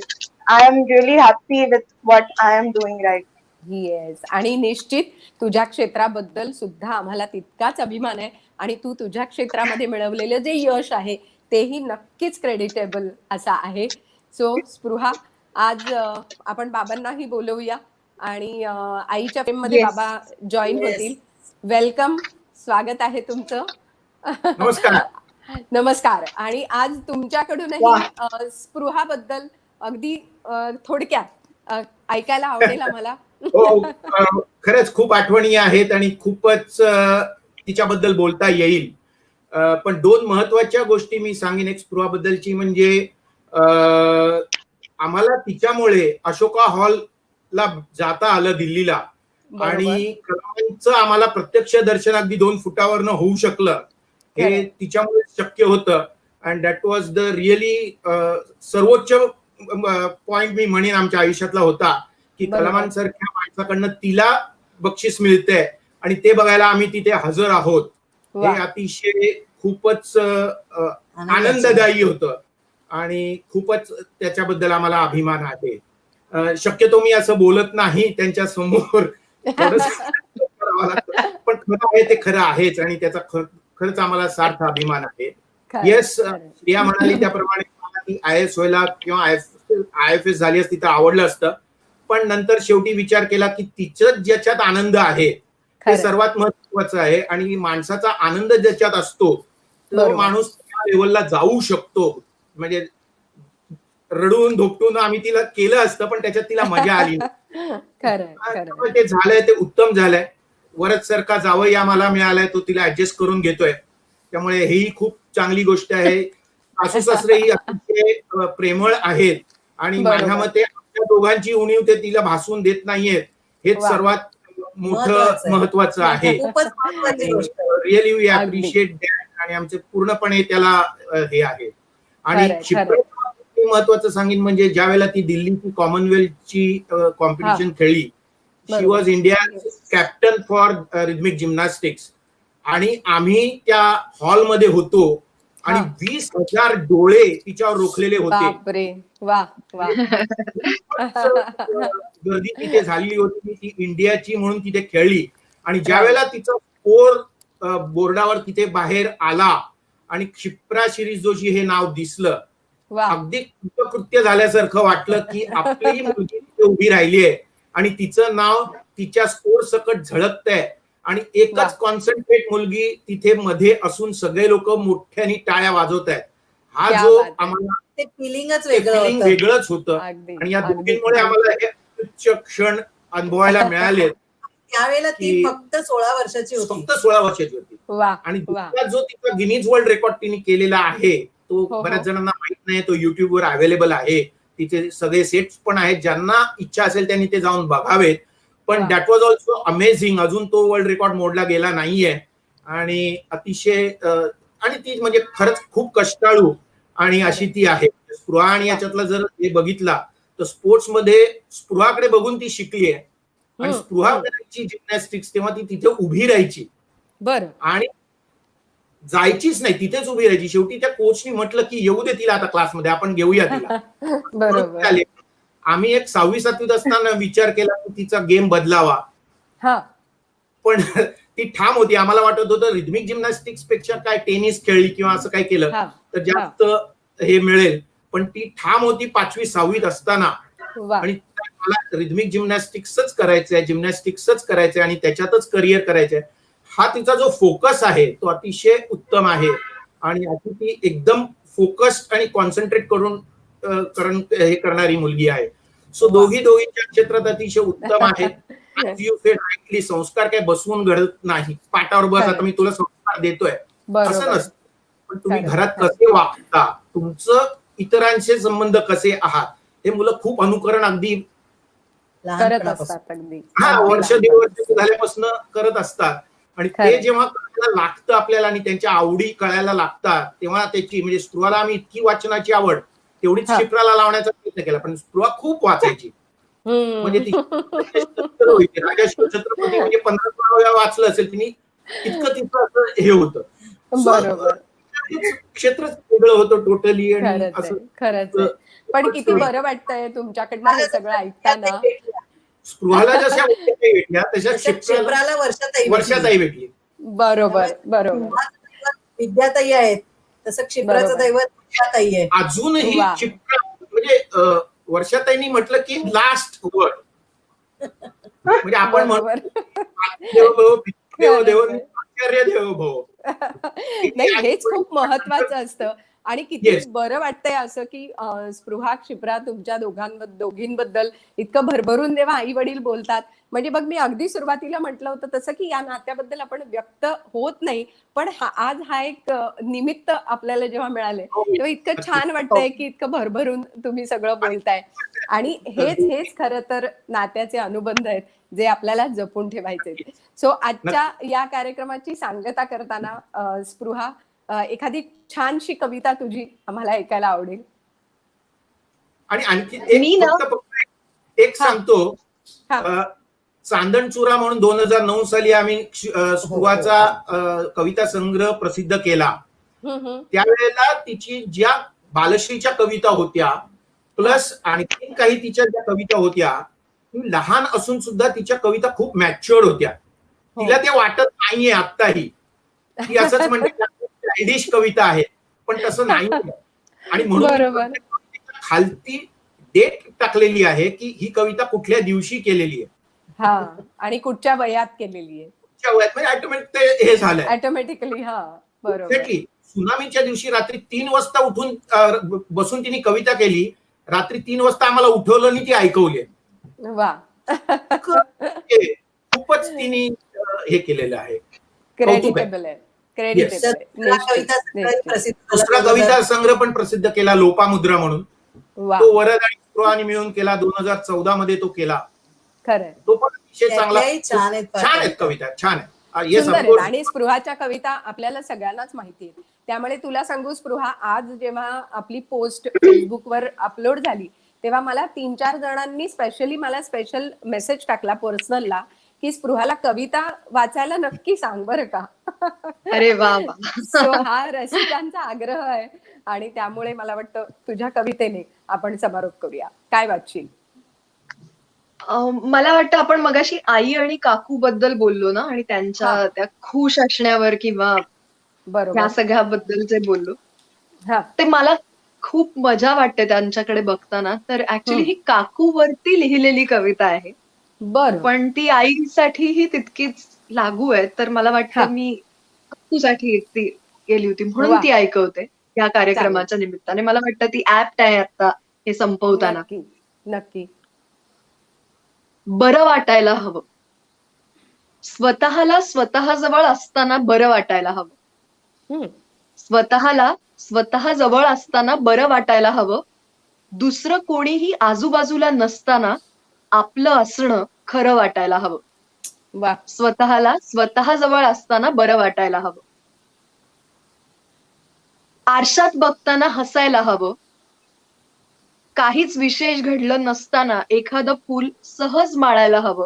Speaker 5: I am really happy with what I am doing right.
Speaker 2: Yes, आणि निश्चित तुझ्या क्षेत्राबद्दल सुद्धा आम्हाला तितकाच अभिमान आहे, आणि तू तुझ्या क्षेत्रामध्ये मिळवलेलं जे यश आहे तेही नक्कीच क्रेडिटेबल असा आहे. सो स्पृहा, आज आपण बाबांनाही बोलवूया आणि आईच्या प्रेम मध्ये
Speaker 3: Yes.
Speaker 2: बाबा जॉईन
Speaker 4: Yes.
Speaker 2: होतील. वेलकम, स्वागत आहे तुमचं.
Speaker 6: नमस्कार.
Speaker 2: नमस्कार. आणि आज तुमच्याकडूनही स्पृहाबद्दल अगदी थोडक्यात ऐकायला आवडेल आम्हाला.
Speaker 6: हो, खरंच खूप आठवणी आहेत आणि खूपच तिच्याबद्दल बोलता येईल. पण 2 महत्वाच्या गोष्टी मी सांगेन एक स्पृहाबद्दलची, म्हणजे आम्हाला तिच्यामुळे अशोका हॉलला जाता आलं दिल्लीला, आणि कलामांचं आम्हाला प्रत्यक्ष दर्शन अगदी 2 फुटावरनं होऊ शकलं, हे तिच्यामुळे शक्य होतं. And that was the really सर्वोच्च पॉइंट मी म्हणेन आमच्या आयुष्यातला होता, की कलामान सारख्या माणसाकडनं तिला बक्षीस मिळते आणि ते बघायला आम्ही तिथे हजर आहोत. हे अतिशय खूपच आनंददायी होतं आणि खूपच त्याच्याबद्दल आम्हाला अभिमान आहे. शक्यतो मी असं बोलत नाही त्यांच्या समोर, करावं लागतं, पण खरं आहे ते खरं आहेच आणि त्याचा खरंच आम्हाला सार्थ अभिमान आहे. येस, प्रिया म्हणाली त्याप्रमाणे ती IAS व्हायला किंवा IFS झाली असती तर आवडलं असतं, पण नंतर शेवटी विचार केला की तिचं ज्याच्यात आनंद आहे ते सर्वात महत्वाचं आहे, आणि माणसाचा आनंद ज्याच्यात असतो तो माणूस त्या लेवलला जाऊ शकतो. म्हणजे रडून धोपटून आम्ही तिला केलं असतं, पण त्याच्यात तिला मजा आली. ते झालंय ते उत्तम झालंय. वरद सारखा जावई आम्हाला मिळालाय, तो तिला ऍडजस्ट करून घेतोय, त्यामुळे ही खूप चांगली गोष्ट आहे. सासू सासरेही अतिशय प्रेमळ आहेत आणि माझ्या मते आमच्या दोघांची उणीव ते तिला भासून देत नाहीयेत, हेच सर्वात मोठं महत्वाचं आहे. रिअली वी अप्रिशिएट दॅट, आणि आमचे पूर्णपणे त्याला हे आहे. आणि महत्वाचं सांगेन म्हणजे ज्या वेळेला ती दिल्लीची कॉमनवेल्थची कॉम्पिटिशन खेळली, she was India captain for rhythmic gymnastics, आणि आम्ही त्या हॉलमध्ये होतो आणि 20,000 डोळे तिच्यावर रोखलेले होते. गर्दी तिथे झालेली होती. ती इंडियाची म्हणून तिथे खेळली, आणि ज्या वेळेला तिचा स्कोर बोर्डावर तिथे बाहेर आला आणि क्षिप्रा शिरीष जोशी हे नाव दिसलं, अगदी कृतकृत्य झाल्यासारखं वाटलं की आपली मुलगी तिथे उभी राहिली आहे आणि तिचं नाव तिच्या स्कोर सकट झळकतंय, आणि एकच कॉन्सन्ट्रेट मुलगी तिथे मध्ये असून सगळे लोक मोठ्याने टाळ्या वाजवत आहेत. हा जो आम्हाला
Speaker 4: ते फिलिंगच
Speaker 6: वेगळंच होतं, आणि या दोघींमुळे आम्हाला हे उच्च क्षण अनुभवायला मिळाले.
Speaker 4: त्यावेळेला ती फक्त 16 वर्षाची
Speaker 6: होती, आणि जो तिचा गिनीज वर्ल्ड रेकॉर्ड तिने केलेला आहे तो बऱ्याच जणांना माहित नाही. तो युट्यूबवर अवेलेबल आहे, तिचे सगळे सेट्स पण आहेत, ज्यांना इच्छा असेल त्यांनी ते जाऊन बघावेत. पण दॅट वॉज ऑल्सो अमेझिंग. अजून तो वर्ल्ड रेकॉर्ड मोडला गेला नाहीये, आणि अतिशय आणि ती म्हणजे खरंच खूप कष्टाळू आणि अशी ती आहे स्पृहा. आणि याच्यातला जर हे बघितला तर स्पोर्ट्स मध्ये स्पृहाकडे बघून ती शिकली आहे, आणि स्पृहा करायची जिम्नॅस्टिक्स तेव्हा ती तिथे उभी राहायची आणि जायचीच नाही, तिथेच उभी राहायची. शेवटी त्या कोचनी म्हटलं की येऊ दे तिला आता क्लासमध्ये, आपण घेऊया तिला. आम्ही एक 6वी-7वीत असताना विचार केला की तिचा गेम बदलावा, पण ती ठाम होती. आम्हाला वाटत होतं रिदमिक जिम्नॅस्टिक्स पेक्षा काय टेनिस खेळली किंवा असं काय केलं तर जास्त हे मिळेल, पण ती ठाम होती 5वी-6वीत असताना, आणि मला रिदमिक जिम्नॅस्टिक्सच करायचंय आणि त्याच्यातच करिअर करायचंय. हा तिचा जो फोकस आहे तो अतिशय उत्तम आहे, आणि अशी ती एकदम फोकस्ड आणि कॉन्सन्ट्रेट करून हे करणारी मुलगी आहे. सो दोघींच्या क्षेत्रात अतिशय उत्तम आहेत. संस्कार काय बसवून घडत नाही, पाटावर बस आता मी तुला संस्कार देतोय असं नसतं, पण तुम्ही घरात कसे वागता, तुमचं इतरांचे संबंध कसे आहात हे मुलं खूप अनुकरण अगदी
Speaker 2: करत
Speaker 4: लहानपणापासून.
Speaker 2: असतात अगदी
Speaker 6: हा
Speaker 2: अगदी
Speaker 6: वर्ष दीड
Speaker 2: लहानपणापासून.
Speaker 6: वर्ष झाल्यापासून करत असतात आणि ते
Speaker 2: खरं.
Speaker 6: जेव्हा कळायला लागतं आपल्याला आणि त्यांच्या आवडी कळायला लागतात तेव्हा त्याची म्हणजे स्पृहाला आम्ही इतकी वाचनाची आवड तेवढीच
Speaker 2: हा.
Speaker 6: क्षिप्राला लावण्याचा प्रयत्न केला, पण स्पृहा खूप वाचायची. म्हणजे ती
Speaker 2: हम्म.
Speaker 6: होती राजा शिवछत्रपती म्हणजे 15-16 वेळा वाचलं असेल तिने, इतकं तिचं असं हे होतं. So,
Speaker 2: बरोबर.
Speaker 6: क्षेत्रच वेगळं होतं टोटली आणि
Speaker 2: खरंच आहे,
Speaker 6: असं
Speaker 2: खरंच आहे. पण किती बरं वाटतंय तुमच्याकडनं हे सगळं ऐकताना.
Speaker 6: स्पृहाला जशा वर्षाताई भेटल्या तशा
Speaker 4: तशा
Speaker 6: क्षेत्राला
Speaker 4: क्षेत्राला वर्षाताई भेटली.
Speaker 6: वर्षाताई भेटली.
Speaker 2: बरोबर, बरोबर,
Speaker 4: स्पृहाचं दैवत विद्याताई आहेत, तसं क्षिप्राचं
Speaker 2: बरोबर.
Speaker 4: दैवत विद्याताई आहे.
Speaker 6: अजूनही
Speaker 2: वा.
Speaker 6: क्षिप्रा म्हणजे वर्षाताईंनी म्हटलं की लास्ट वर्ड म्हणजे आपण म्हणतो
Speaker 2: बरोबर.
Speaker 6: देव भव, देव देव,
Speaker 2: खरंच आहे.
Speaker 6: आचार्य देव भव.
Speaker 2: नाही, हेच खूप महत्वाचं असतं आणि किती
Speaker 6: Yes.
Speaker 2: बरं वाटतंय असं की स्पृहा, क्षिप्रा तुमच्या दोघींबद्दल इतकं भरभरून जेव्हा आई वडील बोलतात. म्हणजे बघ, मी अगदी सुरुवातीला म्हटलं होतं तसं की या नात्याबद्दल आपण व्यक्त होत नाही, पण आज हा एक निमित्त आपल्याला जेव्हा मिळाले तेव्हा इतकं छान वाटतंय की इतकं भरभरून तुम्ही सगळं बोलताय. आणि हेच खरं तर नात्याचे अनुबंध आहेत जे आपल्याला जपून ठेवायचे. सो आजच्या या कार्यक्रमाची सांगता करताना स्पृहा, एखादी छानशी कविता तुझी आम्हाला ऐकायला आवडेल.
Speaker 6: आणि आणखी
Speaker 3: मी
Speaker 6: एक
Speaker 3: ना-
Speaker 6: फक्त एक सांगतो.
Speaker 2: हा.
Speaker 6: चांदणचुरा म्हणून 2009 साली आम्ही स्पृहाचा कविता संग्रह प्रसिद्ध केला. त्यावेळेला तिची ज्या बालश्रीच्या कविता होत्या प्लस आणखी काही तिच्या ज्या कविता होत्या लहान असून सुद्धा तिच्या कविता खूप मॅच्युअर्ड होत्या. तिला ते वाटत नाहीये आत्ताही, ती असंच म्हणते चायल्डिश कविता आहे, पण तसं नाही. आणि म्हणून
Speaker 2: बरोबर.
Speaker 6: खालती डेट टाकलेली आहे की ही कविता कुठल्या दिवशी केलेली आहे,
Speaker 2: हा, आणि कुठच्या वयात केलेली आहे
Speaker 6: कुठच्या वयात, म्हणजे ऑटोमॅटिक ते हे झालंय
Speaker 2: ऑटोमॅटिकली. हा, बरोबर.
Speaker 6: एक्झॅक्टली. सुनामीच्या दिवशी रात्री 3 वाजता उठून बसून तिने कविता केली. रात्री 3 वाजता आम्हाला उठवलं आणि ती ऐकवली.
Speaker 2: वा.
Speaker 6: खूपच तिने हे केलेलं आहे.
Speaker 2: क्रेडिटेबल आहे, क्रेडिटेबल
Speaker 4: दुसरा कविता संग्रह प्रसिद्ध
Speaker 6: दुसरा
Speaker 4: झाला.
Speaker 6: कविता संग्रह पण प्रसिद्ध केला लोपामुद्रा म्हणून.
Speaker 2: वा,
Speaker 6: तो वरद आणि स्पृहाने मिळून केला. 2014 मध्ये तो केला.
Speaker 2: खरंय.
Speaker 6: तो पण अतिशय चांगला.
Speaker 4: त्यातल्याही छान आहेत
Speaker 6: छान आहेत कविता, छान आहे. Yes,
Speaker 2: सुंदर
Speaker 6: of
Speaker 2: आहेत.
Speaker 6: course.
Speaker 2: आणि स्पृहाच्या कविता आपल्याला सगळ्यांनाच माहिती आहे. त्यामुळे तुला सांगू स्पृहा, आज जेव्हा आपली पोस्ट फेसबुकवर अपलोड झाली तेव्हा मला 3-4 जणांनी स्पेशल मेसेज टाकला पर्सनलला की स्पृहाला कविता वाचायला नक्की सांग बरं का.
Speaker 3: अरे वा वा.
Speaker 2: सो हा रसिकांचा आग्रह आहे आणि त्यामुळे मला वाटतं तुझ्या कवितेने आपण समारोप करूया. काय वाटशील?
Speaker 3: मला वाटतं आपण मगाशी आई आणि काकू बद्दल बोललो ना, आणि त्यांच्या
Speaker 2: हा.
Speaker 3: त्या खुश असण्यावर किंवा
Speaker 2: बरोबर.
Speaker 3: ह्या सगळ्याबद्दल जे बोललो
Speaker 2: हा.
Speaker 3: ते मला खूप मजा वाटते त्यांच्याकडे बघताना. तर ऍक्च्युली ही काकूवरती लिहिलेली कविता आहे,
Speaker 2: बरं.
Speaker 3: पण ती आईसाठीही तितकीच लागू आहे. तर मला
Speaker 2: हा.
Speaker 3: वाटतं मी काकूसाठी ती गेली होती म्हणून
Speaker 2: वा.
Speaker 3: ती ऐकवते या कार्यक्रमाच्या निमित्ताने. मला वाटतं ती ऍप्ट आहे आता हे संपवताना.
Speaker 2: नक्की, नक्की.
Speaker 3: बरं वाटायला हवं, स्वतःला स्वतःजवळ असताना बरं वाटायला हवं.
Speaker 2: हम्म.
Speaker 3: स्वतःला स्वतः जवळ असताना बरं वाटायला हवं. दुसरं कोणीही आजूबाजूला नसताना आपलं असणं खरं वाटायला हवं.
Speaker 2: वा.
Speaker 3: स्वतःला स्वतः जवळ असताना बरं वाटायला हवं. आरशात बघताना हसायला हवं. काहीच विशेष घडलं नसताना एखादं फूल सहज माळायला हवं.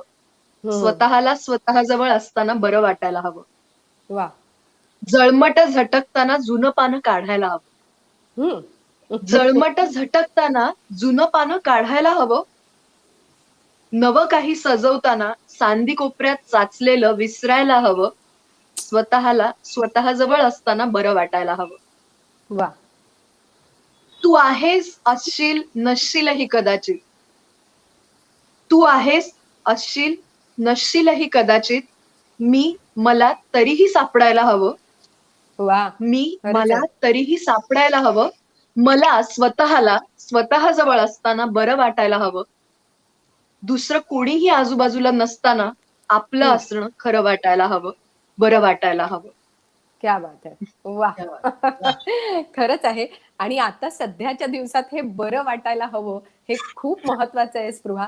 Speaker 3: स्वतःला स्वतः जवळ असताना बरं वाटायला हवं.
Speaker 2: वा.
Speaker 3: जळमट झटकताना जुनं पानं काढायला हवं.
Speaker 2: हम्म.
Speaker 3: जळमट झटकताना जुनं पानं काढायला हवं. नवं काही सजवताना सांदी कोपऱ्यात साचलेलं विसरायला हवं. स्वतःला स्वतः जवळ असताना बरं वाटायला हवं.
Speaker 2: वा.
Speaker 3: तू आहेस असशील नसशीलही कदाचित. तू आहेस असशील नसशीलही कदाचित. मी मला तरीही सापडायला हवं.
Speaker 2: वा.
Speaker 3: मी
Speaker 2: खरंच
Speaker 3: मला
Speaker 2: आहे.
Speaker 3: तरीही सापडायला हवं. मला स्वतःला स्वतः जवळ असताना बरं वाटायला हवं. दुसरं कोणीही आजूबाजूला नसताना आपलं असणं खरं वाटायला हवं, बरं वाटायला हवं.
Speaker 2: क्या बात आहे. वा.
Speaker 4: क्या बात.
Speaker 2: खरंच आहे. आणि आता सध्याच्या दिवसात हे बरं वाटायला हवं, हे खूप महत्वाचं आहे स्पृहा.